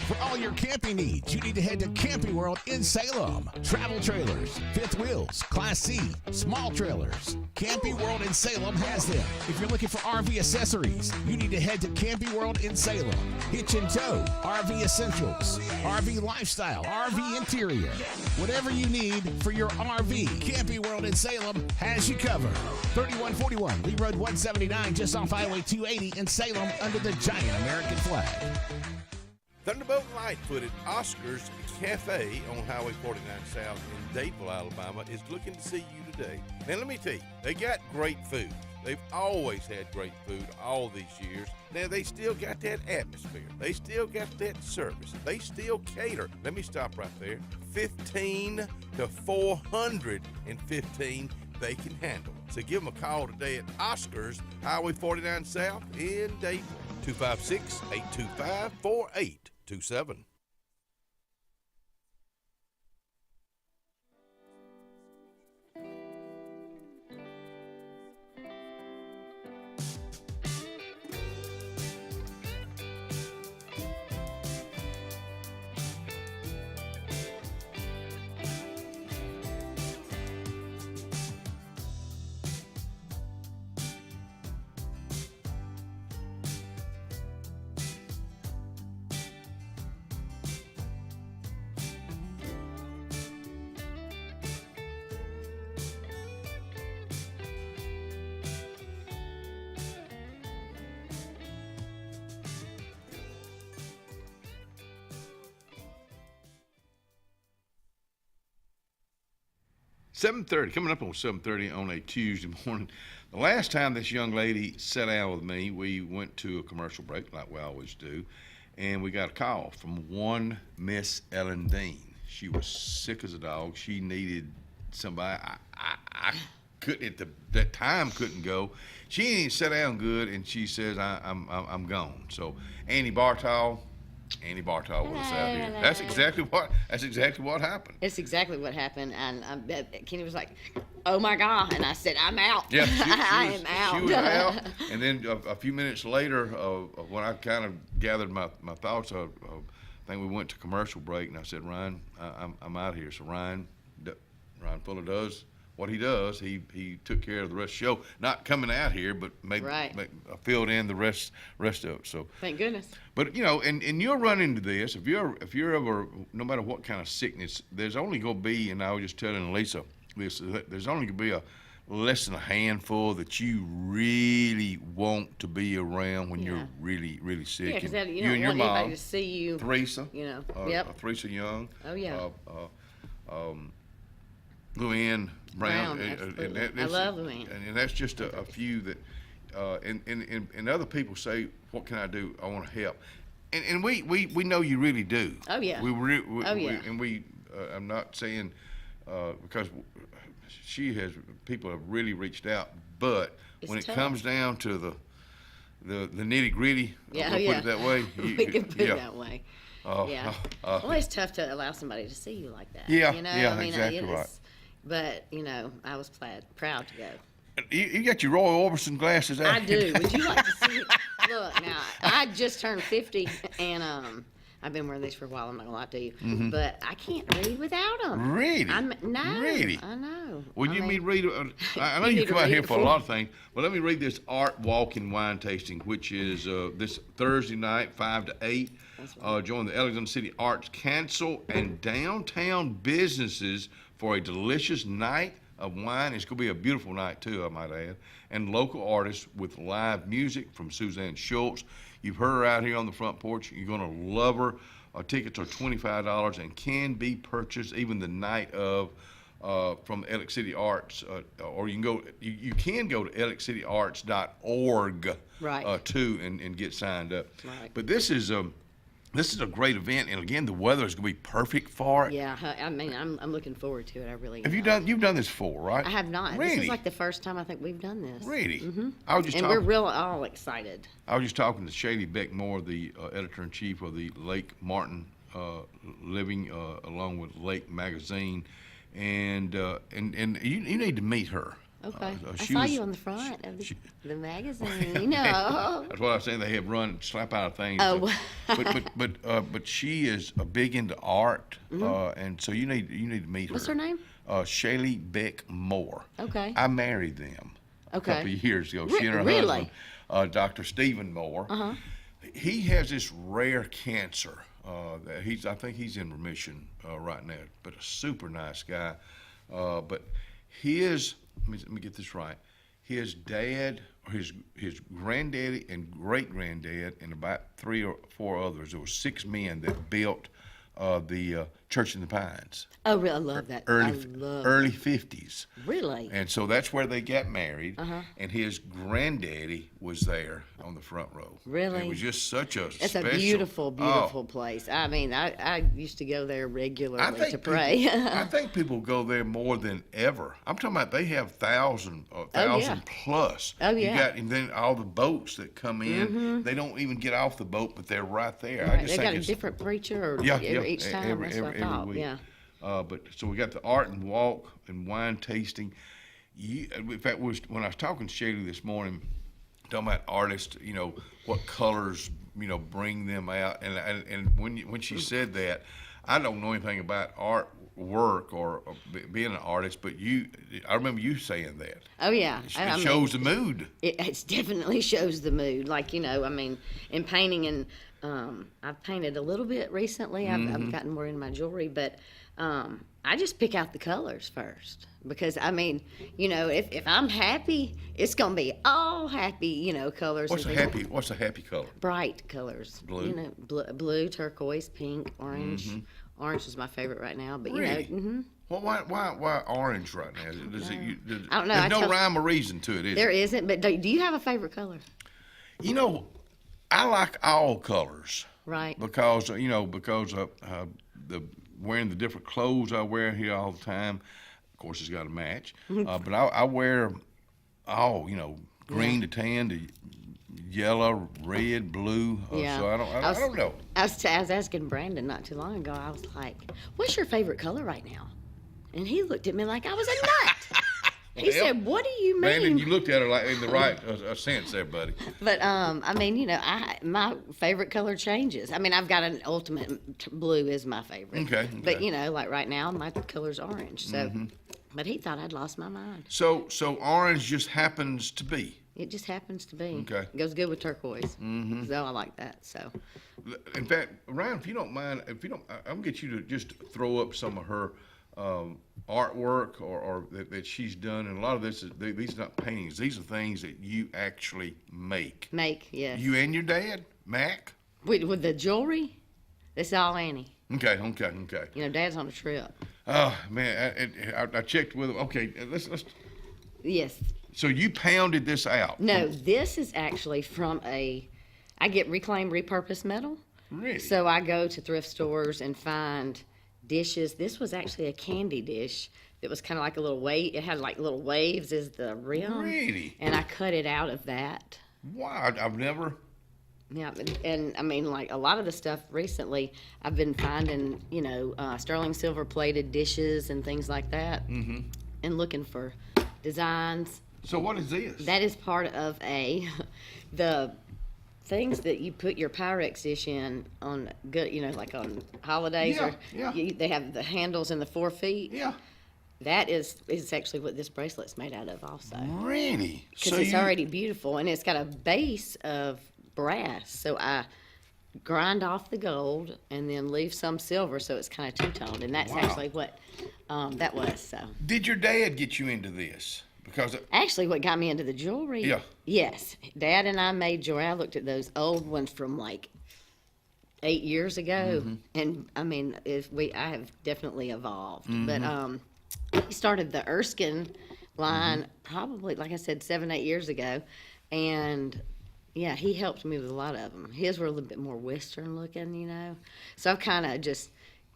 For all your camping needs, you need to head to Camping World in Salem. Travel trailers, fifth wheels, Class C, small trailers. Camping World in Salem has them. If you're looking for RV accessories, you need to head to Camping World in Salem. Hitch and tow, RV essentials, RV lifestyle, RV interior. Whatever you need for your RV, Camping World in Salem has you covered. 3141 Lee Road 179, just off Highway 280 in Salem under the giant American flag. Thunderbolt Lightfoot at Oscar's Cafe on Highway 49 South in Dadeville, Alabama is looking to see you today. Now let me tell you, they got great food. They've always had great food all these years. Now they still got that atmosphere. They still got that service. They still cater. Let me stop right there. 15 to 415 they can handle. So give them a call today at Oscar's Highway 49 South in Dadeville. 256-825-4827. Coming up on 7:30 on a Tuesday morning. The last time this young lady sat down with me, we went to a commercial break like we always do, and we got a call from one Miss Ellen Dean. She was sick as a dog. She needed somebody. I couldn't that time couldn't go. She ain't sat down good, and she says, I'm gone. So Annie Bartol with us out here. Hello. That's exactly what happened. It's exactly what happened, and Kenny was like, "Oh my God!" and I said, "I'm out. Yeah, I am out." She was out, and then a few minutes later, when I kind of gathered my thoughts, I think we went to commercial break, and I said, "Ryan, I'm out here." So Ryan Fuller does what he does. He took care of the rest of the show, not coming out here, but filled in the rest of it. So Thank goodness. But and you'll run into this if you're ever, no matter what kind of sickness, there's only going to be, and I was just telling Lisa this, there's only going to be less than a handful that you really want to be around when you're really, really sick. Yeah, because And you and don't your want mom, anybody to see you. Teresa. Yep. Teresa Young. Oh yeah. Luann Brown. absolutely. And I love Luann. And that's just a few that, and other people say, "What can I do? I want to help," and we know you really do. Oh yeah. I'm not saying because people have really reached out, but It's when it tough. comes down to the nitty gritty, Yeah, we'll yeah. put it that way. We can put it that way. Yeah. Well, it's tough to allow somebody to see you like that. Yeah, You know? yeah, I mean, exactly right. But I was proud to go. You got your Roy Orbison glasses out. I do. Would you like to see? Look, now I just turned 50, and I've been wearing these for a while. I'm not gonna lie to you, Mhm. but I can't read without them. Really? No. Really? I know. Well, you mean read? I know You you need to come out read here it for a for lot me. of things, but let me read this art walking wine tasting, which is this Thursday night, 5 to 8. Join the Alexander City Arts Council and downtown businesses for a delicious night of wine. It's going to be a beautiful night too, I might add, and local artists with live music from Suzanne Schultz. You've heard her out here on the front porch. You're going to love her. Tickets are $25 and can be purchased even the night of from Alex City Arts, or you can go. You can go to alexcityarts.org too and get signed up. Right. But this is a great event, and again, the weather is going to be perfect for it. Yeah, I mean, I'm looking forward to it. I really. You've done this before, right? I have not. Really? This is like the first time I think we've done this. Really? Mm-hmm. I was just and talking- we're real all excited. I was just talking to Shaylee Beckmore, the editor-in-chief of the Lake Martin Living, along with Lake Magazine, and you need to meet her. Okay. I she saw was- you on the front of the magazine. No. That's what I was saying. They have run slap out of things. Oh. But she is big into art, Mhm. and so you need to meet What's her. her name? Shaylee Beckmore. Okay. I married them a Okay. couple of years ago. Re- She and her really? husband, Dr. Stephen Moore. Uh-huh. He has this rare cancer. That I think he's in remission right now. But a super nice guy. But let me get this right. His dad, or his granddaddy and great granddad, and about 3 or 4 others. There were 6 men that built the Church in the Pines. Oh, really? I love that. I love Early that. 50s. Really? And so that's where they got married. Uh-huh. And his granddaddy was there on the front row. Really? It was just such a It's special. a beautiful, beautiful Oh, place. I mean, I used to go there regularly to people- pray. I think people go there more than ever. I'm talking about they have 1,000 plus. Oh, yeah. You got, and then all the boats that come in, Mhm. they don't even get off the boat, but they're right there. I Right, just They've think got a it's different preacher or each time. every That's what I thought. week. Yeah. But so we got the art and walk and wine tasting. In fact, when I was talking to Shaylee this morning, talking about artists, what colors, bring them out, and when she said that, I don't know anything about art work or being an artist, but I remember you saying that. Oh yeah, It shows the mood. It definitely shows the mood. Like I mean, in painting, and I've painted a little bit recently. I've Mhm. gotten more into my jewelry, but I just pick out the colors first because I mean, if I'm happy, it's gonna be all happy, colors. What's and a things. happy color? Bright colors. Blue? Blue, turquoise, pink, orange. Mhm. Orange is my favorite right now, but Really? mhm. Well, why orange right now? I don't know. There's no rhyme or reason to it, is There there? isn't, but do you have a favorite color? I like all colors. Right. Because the wearing the different clothes I wear here all the time, Of course, it's got to match. But I wear all, green to tan to yellow, red, blue. Yeah. So I don't know. I was asking Brandon not too long ago. I was like, "What's your favorite color right now?" And he looked at me like I was a nut. He said, "What do you mean?" Brandon, you looked at her like in the right sense there, buddy. But I mean, my favorite color changes. I mean, I've got an ultimate blue is my favorite. Okay. But like right now, my color's orange. So, but he thought I'd lost my mind. So orange just happens to be. It just happens to be. Okay. It goes good with turquoise. So I like that. So. In fact, Ryan, if you don't mind, I'm gonna get you to just throw up some of her artwork or that she's done, and a lot of these are not paintings. These are things that you actually make. Yes. You and your dad, Mac. With the jewelry, it's all Annie. Okay. Dad's on a trip. Oh man, I checked with him. Okay, let's. Yes. So you pounded this out? No, this is actually from I get reclaimed, repurposed metal. Really? So I go to thrift stores and find dishes. This was actually a candy dish that was kind of like a little wave. It had like little waves as the rim. Really? And I cut it out of that. Wow, I've never. Yeah, and I mean, like a lot of the stuff recently, I've been finding, sterling silver plated dishes and things like that, and looking for designs. So what is this? That is part of the things that you put your Pyrex dish in on good, like on holidays they have the handles and the 4 feet. Yeah. That is actually what this bracelet's made out of also. Really? Because it's already beautiful and it's got a base of brass. So I grind off the gold and then leave some silver so it's kind of two-toned. And that's actually what that was. So. Did your dad get you into this? Because actually, what got me into the jewelry? Yeah. Yes, Dad and I made jewelry. I looked at those old ones from like 8 years ago, and I mean, I have definitely evolved. But he started the Erskine line probably, like I said, 7-8 years ago, and yeah, he helped me with a lot of them. His were a little bit more Western looking, So I've kind of just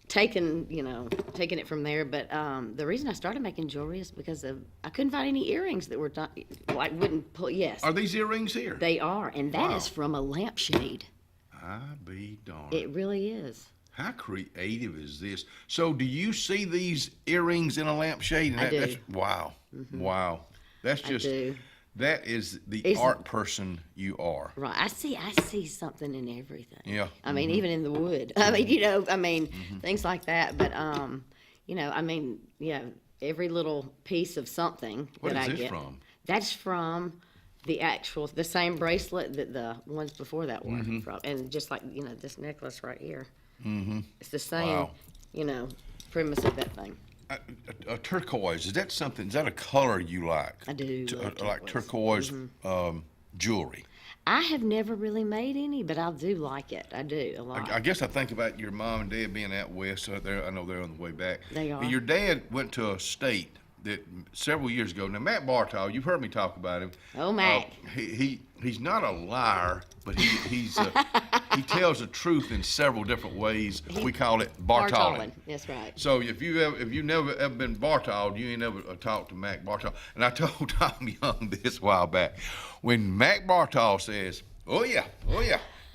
taking it from there. But the reason I started making jewelry is because I couldn't find any earrings that were wouldn't pull. Yes. Are these earrings here? They are, and that is from a lampshade. I be darned. It really is. How creative is this? So do you see these earrings in a lampshade? I do. That's, wow. Wow. That's just. I do. That is the art person you are. Right. I see something in everything. Yeah. I mean, even in the wood. I mean, things like that. But, every little piece of something what that I is this get. From? That's from the same bracelet that the ones before that were from. And just like, this necklace right here. It's the same, premise of that thing. A turquoise, is that a color you like? I do. Like turquoise jewelry. I have never really made any, but I do like it. I do a lot. I guess I think about your mom and dad being out west. I know they're on the way back. They are. And your dad went to a state that several years ago. Now, Matt Bartol, you've heard me talk about him. Oh, Mac. He's not a liar, but he tells the truth in several different ways. We call it Bartoling. That's right. So if you've never ever been Bartoled, you ain't never talked to Mac Bartol. And I told Tom Young this a while back. When Mac Bartol says, "Oh yeah,"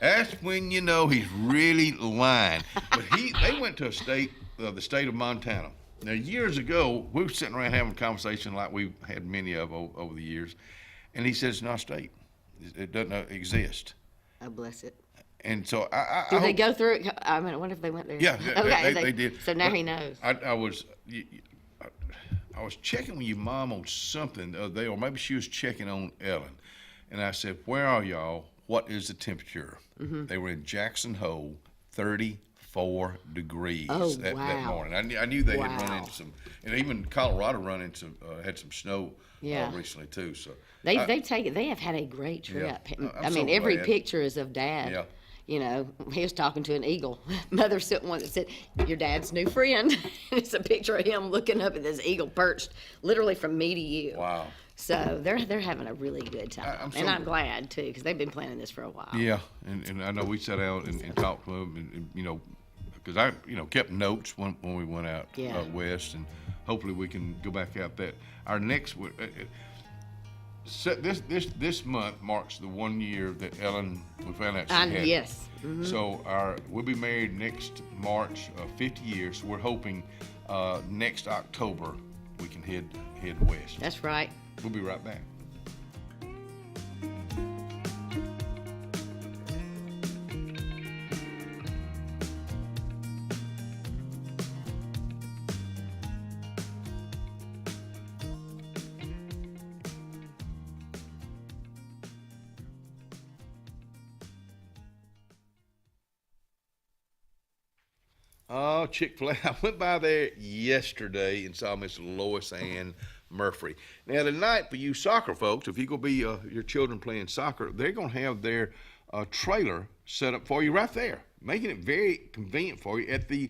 that's when you know he's really lying. But they went to the state of Montana. Now, years ago, we were sitting around having a conversation like we've had many of over the years, and he said it's not a state. It doesn't exist. Oh, bless it. And so Did they go through it? I mean, I wonder if they went there. Yeah, okay, they did. So now he knows. I was checking with your mom on something the other day, or maybe she was checking on Ellen, and I said, "Where are y'all? What is the temperature?" They were in Jackson Hole, 34 degrees that morning. I knew they had run into some, and even Colorado had some snow recently too. So they have had a great trip. Yeah, I mean, every glad. picture is of Dad. Yeah. He was talking to an eagle. Mother sent one that said, "Your dad's new friend." It's a picture of him looking up at this eagle perched literally from me to you. Wow. So they're having a really good time. I'm glad too, because they've been planning this for a while. Yeah, and I know we sat out and talked to them, and because I kept notes when we went out west, and hopefully we can go back out that. Our next, this month marks the 1 year that Ellen, we found out she had it. Yes. Mm-hmm. So we'll be married next March, 50 years. So we're hoping next October we can head west. That's right. We'll be right back. Oh, Chick-fil-A. I went by there yesterday and saw Miss Lois Ann Murphy. Now, tonight, for you soccer folks, if you're going to be your children playing soccer, they're going to have their trailer set up for you right there, making it very convenient for you at the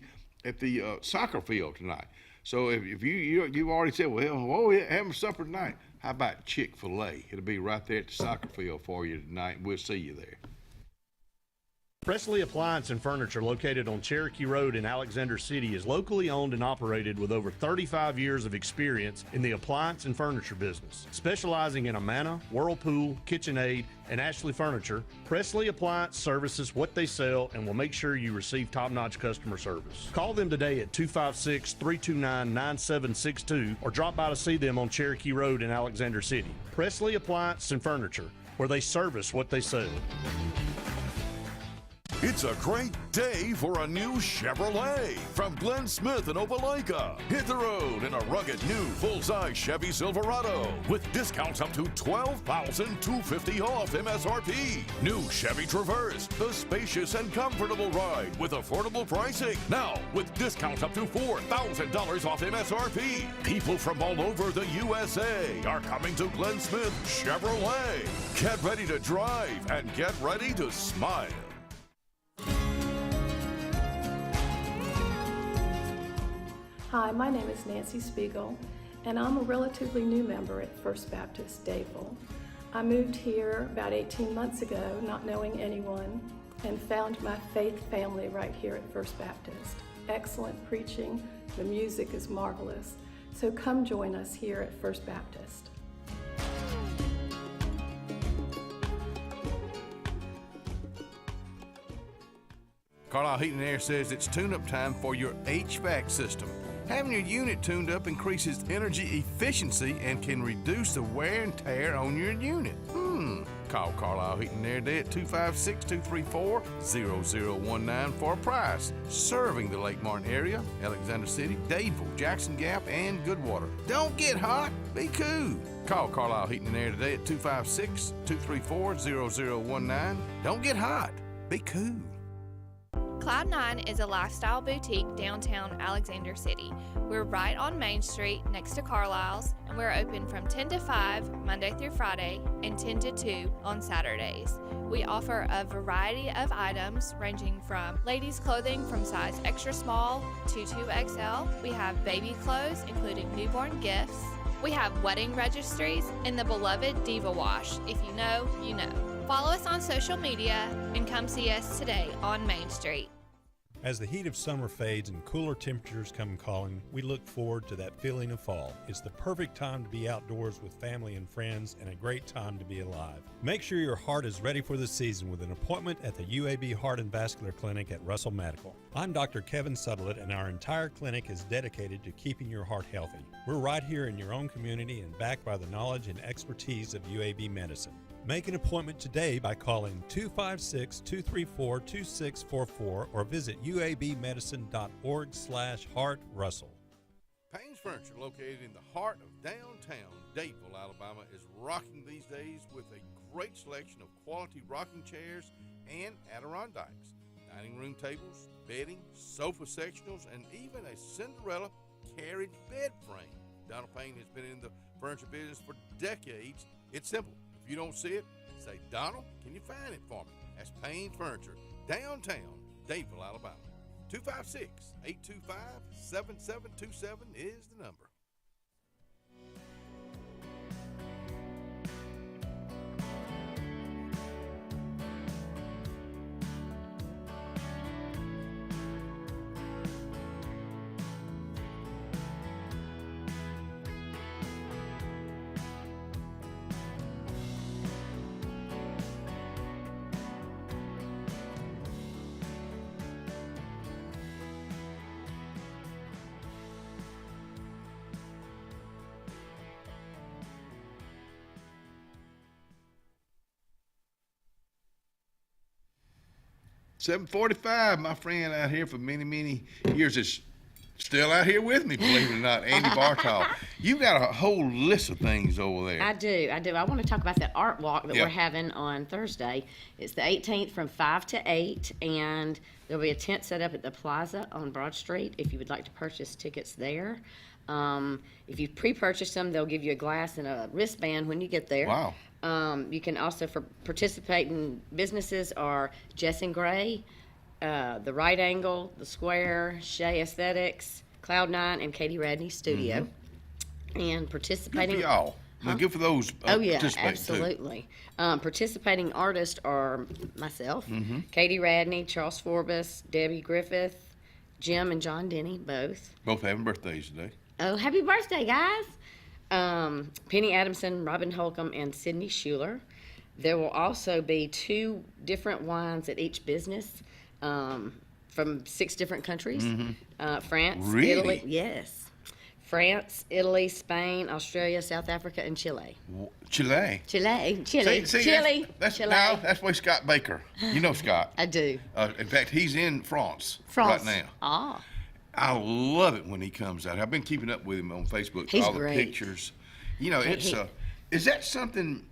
soccer field tonight. So if you've already said, well, yeah, having supper tonight, how about Chick-fil-A? It'll be right there at the soccer field for you tonight, and we'll see you there. Presley Appliance and Furniture, located on Cherokee Road in Alexander City, is locally owned and operated with over 35 years of experience in the appliance and furniture business. Specializing in Amana, Whirlpool, KitchenAid, and Ashley Furniture, Presley Appliance services what they sell and will make sure you receive top-notch customer service. Call them today at 256-329-9762 or drop by to see them on Cherokee Road in Alexander City. Presley Appliance and Furniture, where they service what they sell. It's a great day for a new Chevrolet from Glenn Smith in Opelika. Hit the road in a rugged new full-size Chevy Silverado with discounts up to $12,250 off MSRP. New Chevy Traverse, the spacious and comfortable ride with affordable pricing. Now with discounts up to $4,000 off MSRP. People from all over the USA are coming to Glenn Smith Chevrolet. Get ready to drive and get ready to smile. Hi, my name is Nancy Spiegel, and I'm a relatively new member at First Baptist Dadeville. I moved here about 18 months ago, not knowing anyone, and found my faith family right here at First Baptist. Excellent preaching, the music is marvelous, so come join us here at First Baptist. Carlisle Heating and Air says it's tune-up time for your HVAC system. Having your unit tuned up increases energy efficiency and can reduce the wear and tear on your unit. Call Carlisle Heating and Air today at 256-234-0019 for a price. Serving the Lake Martin area, Alexander City, Dadeville, Jackson Gap, and Goodwater. Don't get hot, be cool. Call Carlisle Heating and Air today at 256-234-0019. Don't get hot, be cool. Cloud9 is a lifestyle boutique downtown Alexander City. We're right on Main Street next to Carlisle's, and we're open from 10 to 5 Monday through Friday and 10 to 2 on Saturdays. We offer a variety of items ranging from ladies' clothing from size extra small to 2XL. We have baby clothes including newborn gifts. We have wedding registries and the beloved Diva Wash. If you know, you know. Follow us on social media and come see us today on Main Street. As the heat of summer fades and cooler temperatures come calling, we look forward to that feeling of fall. It's the perfect time to be outdoors with family and friends and a great time to be alive. Make sure your heart is ready for the season with an appointment at the UAB Heart and Vascular Clinic at Russell Medical. I'm Dr. Kevin Sutherland, and our entire clinic is dedicated to keeping your heart healthy. We're right here in your own community and backed by the knowledge and expertise of UAB Medicine. Make an appointment today by calling 256-234-2644 or visit uabmedicine.org/heartrussell. Payne's Furniture, located in the heart of downtown Dadeville, Alabama, is rocking these days with a great selection of quality rocking chairs and Adirondacks, dining room tables, bedding, sofa sectionals, and even a Cinderella carriage bed frame. Donald Payne has been in the furniture business for decades. It's simple. If you don't see it, say, Donald, can you find it for me? That's Payne Furniture, downtown Dadeville, Alabama. 256-825-7727 is the number. 745, my friend out here for many, many years is still out here with me, believe it or not, Andy Bartol. You got a whole list of things over there. I do. I want to talk about that art walk that Yeah. we're having on Thursday. It's the 18th from 5 to 8, and there'll be a tent set up at the Plaza on Broad Street if you would like to purchase tickets there. If you pre-purchase them, they'll give you a glass and a wristband when you get there. Wow. You can also, for participating businesses are Jess and Gray, The Right Angle, The Square, Shea Aesthetics, Cloud9, and Katie Radney's studio. And participating... Good for y'all. Now, good for those Oh, yeah, participating, absolutely. Participating artists are myself, Mhm. Katie Radney, Charles Forbes, Debbie Griffith, Jim and John Denny, both. Both having birthdays today. Oh, happy birthday, guys! Penny Adamson, Robin Holcomb, and Sydney Schuler. There will also be 2 different wines at each business from 6 different countries. Mhm. France, Really? Italy, yes. France, Italy, Spain, Australia, South Africa, and Chile. Chile. Chile. See, Chile. That's Chile. now that's where Scott Baker. You know Scott. I do. In fact, he's in France France. right now. Ah. I love it when he comes out. I've been keeping up with him on Facebook. He's all the great. pictures. You know, it's is that something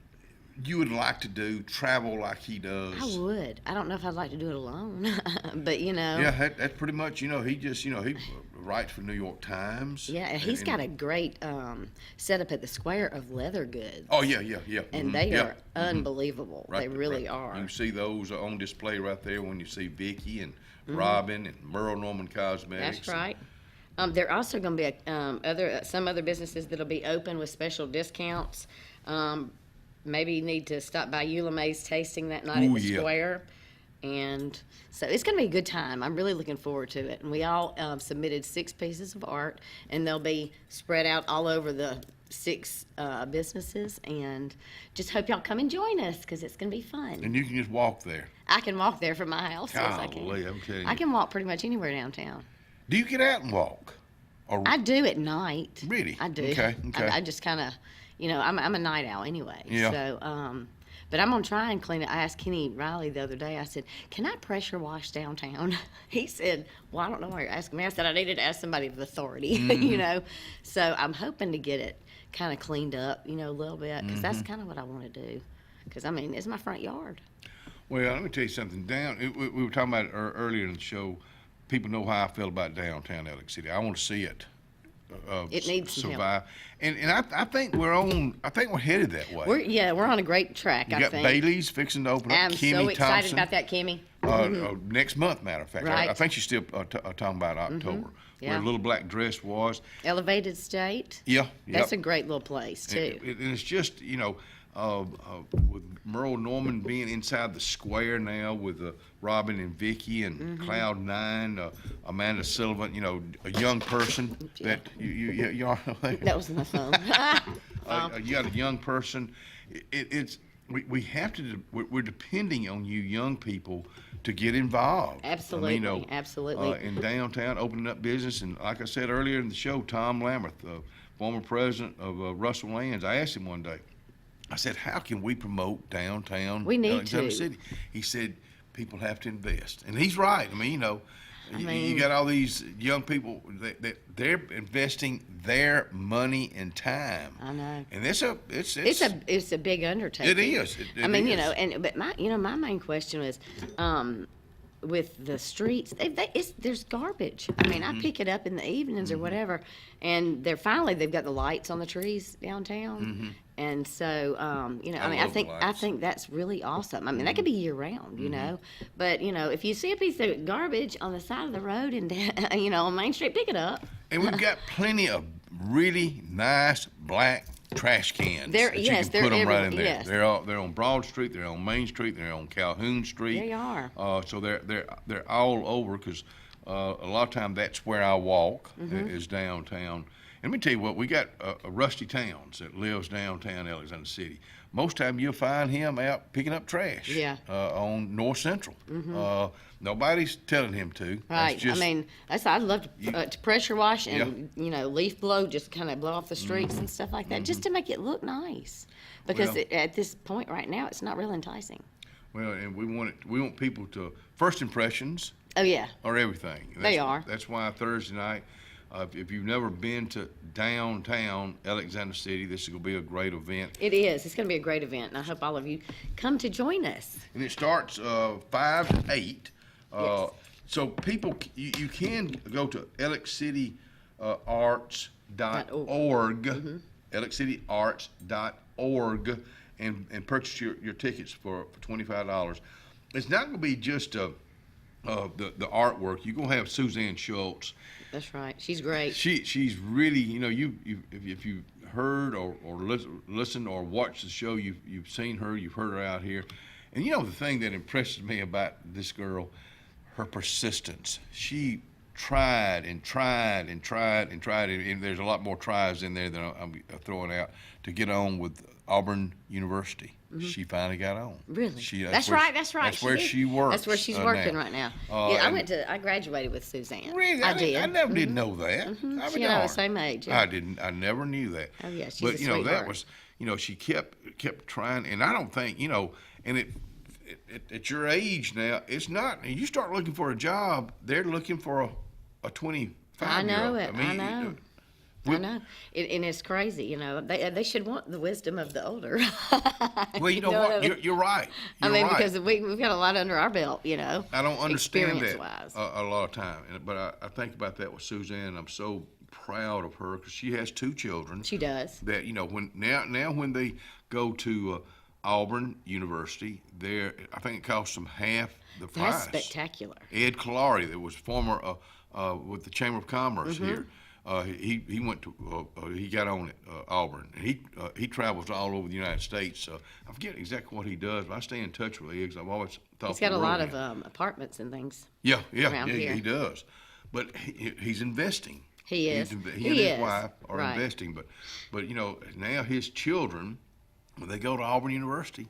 you would like to do? Travel like he does? I would. I don't know if I'd like to do it alone, but you know. Yeah, that's pretty much. You know, he just he writes for New York Times. Yeah, and he's got a great setup at the Square of leather goods. Oh yeah. And Mhm. they Yeah. are unbelievable. Right, They really right. are. You can see those on display right there when you see Vicky and Mhm. Robin and Merle Norman Cosmetics. That's right. There are also going to be some other businesses that'll be open with special discounts. Maybe you need to stop by Eula May's tasting that night Ooh, at the yeah. Square. And so it's going to be a good time. I'm really looking forward to it. And we all submitted 6 pieces of art, and they'll be spread out all over the 6 businesses. And just hope y'all come and join us because it's going to be fun. And you can just walk there. I can walk there from my house. Yes, I can. Golly, I'm telling you. I can walk pretty much anywhere downtown. Do you get out and walk? Or I do at night. Really? I do. Okay. I just kind of, I'm a night owl anyway. Yeah. So, but I'm gonna try and clean it. I asked Kenny Riley the other day. I said, "Can I pressure wash downtown?" He said, "Well, I don't know why you're asking me." I said, "I needed to ask somebody of authority." Mhm. So I'm hoping to get it kind of cleaned up, a little bit, because that's Mhm. kind of what I want to do. Because it's my front yard. Well, let me tell you something. We were talking about it earlier in the show. People know how I feel about downtown Alex City. I want to see it. It needs some survive, and I think we're headed that way. We're on a great track. You I got think. Bailey's fixing to open up. I'm Kimmy so excited Thompson, about that, Kimmy. Next month, matter of fact. Right. I think she's still talking about October. Yeah. Where Little Black Dress was. Elevated State. Yeah. That's a great little place too. And it's just, with Merle Norman being inside the Square now with Robin and Vicky and Mhm. Cloud9, Amanda Sullivan, a young person that you are. That was my phone. You got a young person. We have to. We're depending on you young people to get involved. Absolutely, absolutely. In downtown, opening up business, and like I said earlier in the show, Tom Lamberth, former president of Russell Lands, I asked him one day. I said, "How can we promote downtown We need Alexander to. City?" He said, "People have to invest," and he's right. You mean- got all these young people that they're investing their money and time. I know. And it's a big undertaking. It is. I mean, is. but my main question was, with the streets, there's garbage. I mean, I pick it up in the evenings or whatever, and they've got the lights on the trees downtown, and so I think that's really awesome. I mean, that could be year round, but if you see a piece of garbage on the side of the road and on Main Street, pick it up. And we've got plenty of really nice black trash cans. They're that you can put them right in there. yes. They're on Broad Street. They're on Main Street. They're on Calhoun Street. They are. So they're all over because a lot of time that's where I walk is downtown. And let me tell you what, we got Rusty Towns that lives downtown Alexander City. Most time you'll find him out picking up trash. Yeah. On North Central. Nobody's telling him to. Right. I'd love to pressure wash and Yeah. leaf blow, just kind of blow off the streets and stuff like that, just to make it look nice. Because Well- at this point right now, it's not real enticing. Well, and we want people to, first impressions Oh, yeah. are everything. They are. That's why Thursday night, if you've never been to downtown Alexander City, this is going to be a great event. It is. It's going to be a great event, and I hope all of you come to join us. And it starts 5 to 8. Yes. So people, you can go to alexcityarts.org, alexcityarts.org, and purchase your tickets for $25. It's not going to be just the artwork. You're going to have Suzanne Schultz. That's right. She's great. She's really, if you heard or listened or watched the show, you've seen her, you've heard her out here. And the thing that impresses me about this girl, her persistence. She tried and tried and tried and tried, and there's a lot more tries in there than I'm throwing out to get on with Auburn University. Mm-hmm. She finally got on. Really? That's right. That's where she works. That's where she's working right now. I graduated with Suzanne. Really? I did. I never did know that. Mm-hmm. I She and I were the same age. Yeah. I never knew that. Oh yeah, she's but a sweetheart. that was, she kept trying, and I don't think, and at your age now, it's not. You start looking for a job, they're looking for a 25-year-old. I know it. I know. I know. And it's crazy, They should want the wisdom of the older. Well, you know what? You're right. Because we've got a lot under our belt, I don't understand that experience-wise. a lot of time, but I think about that with Suzanne. I'm so proud of her because she has 2 children. She does. That when they go to Auburn University, I think it costs them half the price. That's spectacular. Ed Kalari, that was former with the Chamber of Commerce Mm-hmm. here. He went to he got on at Auburn. He travels all over the United States. I forget exactly what he does, but I stay in touch with him because I've always thought he's got a lot of apartments and things. Yeah, around here. He does. But he's investing. He is. He and his wife are investing. But now his children, when they go to Auburn University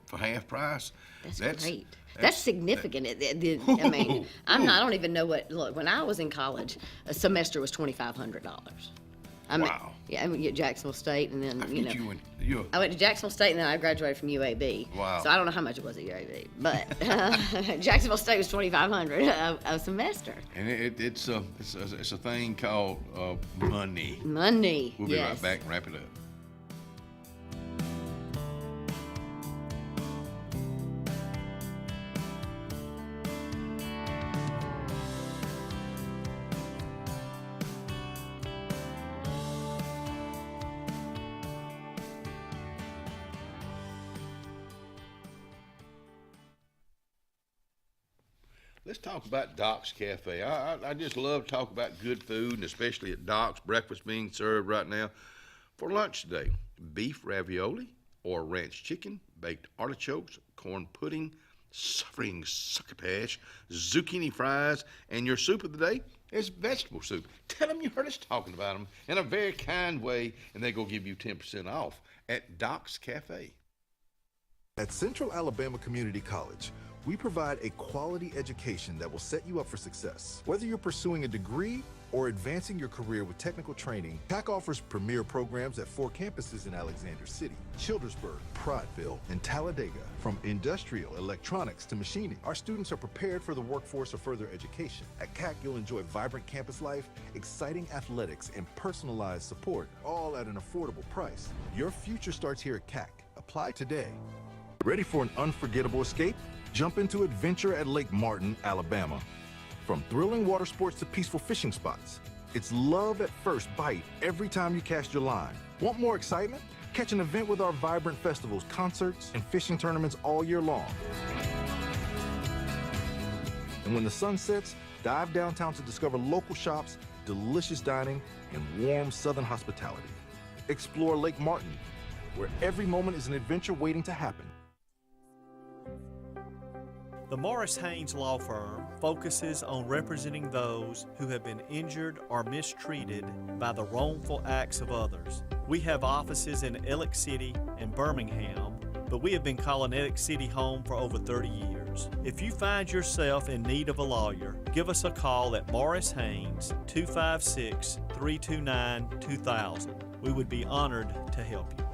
for half price, that's great. That's significant. I don't even know what. Look, when I was in college, a semester was $2,500. Wow. Yeah, I went to Jacksonville State, and then I went to Jacksonville State, and then I graduated from UAB. Wow. So I don't know how much it was at UAB, but Jacksonville State was $2,500 a semester. And it's a thing called money. Money. We'll be right back and wrap it up. Let's talk about Doc's Cafe. I just love to talk about good food, and especially at Doc's. Breakfast being served right now. For lunch today, beef ravioli or ranch chicken, baked artichokes, corn pudding, suffering succotash, zucchini fries, and your soup of the day is vegetable soup. Tell them you heard us talking about them in a very kind way, and they're going to give you 10% off at Doc's Cafe. At Central Alabama Community College, we provide a quality education that will set you up for success. Whether you're pursuing a degree or advancing your career with technical training, CAC offers premier programs at 4 campuses in Alexander City, Childersburg, Prattville, and Talladega. From industrial, electronics to machining, our students are prepared for the workforce or further education. At CAC, you'll enjoy vibrant campus life, exciting athletics, and personalized support, all at an affordable price. Your future starts here at CAC. Apply today. Ready for an unforgettable escape? Jump into adventure at Lake Martin, Alabama. From thrilling water sports to peaceful fishing spots, it's love at first bite every time you cast your line. Want more excitement? Catch an event with our vibrant festivals, concerts, and fishing tournaments all year long. And when the sun sets, dive downtown to discover local shops, delicious dining, and warm southern hospitality. Explore Lake Martin, where every moment is an adventure waiting to happen. The Morris Haynes Law Firm focuses on representing those who have been injured or mistreated by the wrongful acts of others. We have offices in Ellick City and Birmingham, but we have been calling Ellick City home for over 30 years. If you find yourself in need of a lawyer, give us a call at Morris Haynes, 256-329-2000. We would be honored to help you.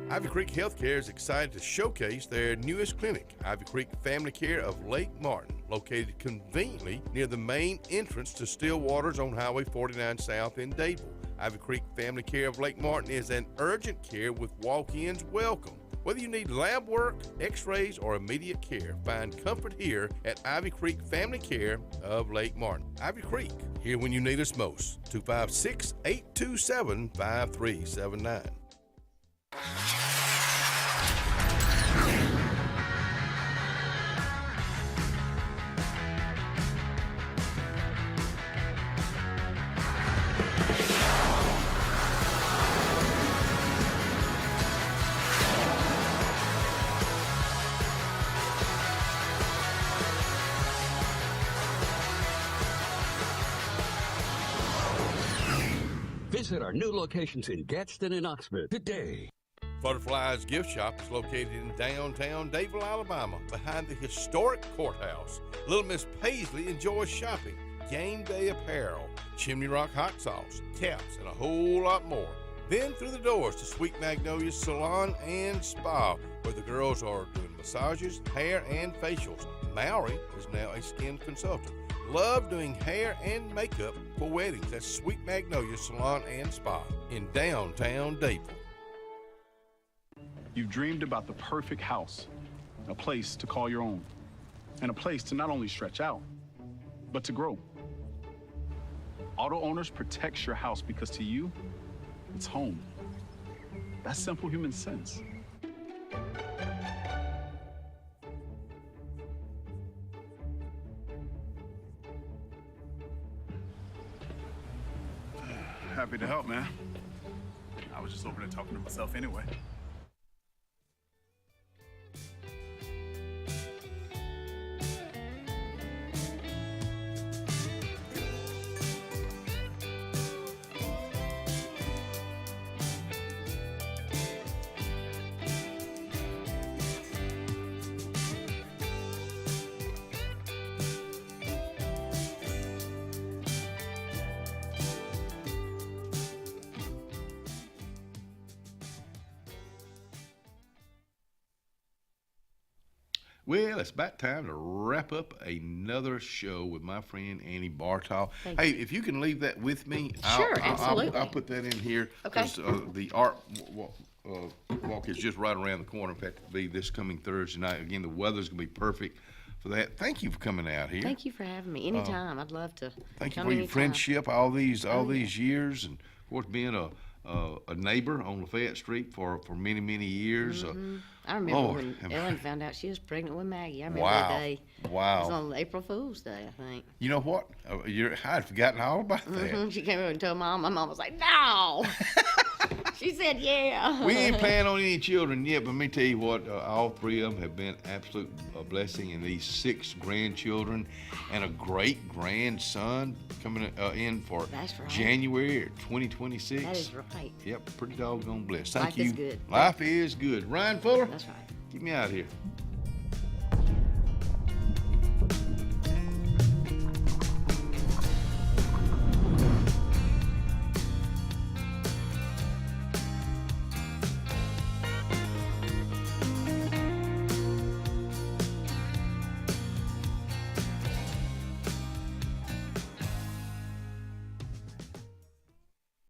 Ivy Creek Healthcare is excited to showcase their newest clinic, Ivy Creek Family Care of Lake Martin, located conveniently near the main entrance to Stillwater's on Highway 49 South in Dadeville. Ivy Creek Family Care of Lake Martin is an urgent care with walk-ins welcome. Whether you need lab work, x-rays, or immediate care, find comfort here at Ivy Creek Family Care of Lake Martin. Ivy Creek, here when you need us most. 256-827-5379. Visit our new locations in Gadsden and Oxford today. Butterfly's Gift Shop is located in downtown Dadeville, Alabama, behind the historic courthouse. Little Miss Paisley enjoys shopping, game day apparel, Chimney Rock hot sauce, caps, and a whole lot more. Then through the doors to Sweet Magnolia's Salon and Spa, where the girls are doing massages, hair, and facials. Maury is now a skin consultant. Love doing hair and makeup for weddings. That's Sweet Magnolia Salon and Spa in downtown Dadeville. You've dreamed about the perfect house, a place to call your own, and a place to not only stretch out, but to grow. Auto Owners protects your house because to you, it's home. That's simple human sense. Happy to help, man. I was just over there talking to myself anyway. Well, it's about time to wrap up another show with my friend Annie Bartol. Thank Hey, you. if you can leave that with me, Sure, absolutely. I'll put that in here. Okay. 'Cause, the art walk is just right around the corner. In fact, it'll be this coming Thursday night. Again, the weather's going to be perfect for that. Thank you for coming out here. Thank you for having me. Anytime. I'd love to. Thank you come for your anytime. friendship all these Oh, these years, and of course being a neighbor on Lafayette Street for many years. Mhm. I remember Lord, when Ellen found out she was pregnant with Maggie. I remember Wow. that day. It was Wow. on April Fool's Day, I think. You know what? I'd forgotten all about that. Mhm. She came over and told Mom. My mom was like, no. She said, yeah. We ain't planning on any children yet, but let me tell you what, all three of them have been absolute blessing, and these 6 grandchildren and a great grandson coming in for That's right. January of 2026. That is right. Yep, pretty doggone blessed. Thank Life you. is good. Life is good. Ryan Fuller? That's right. Get me out of here.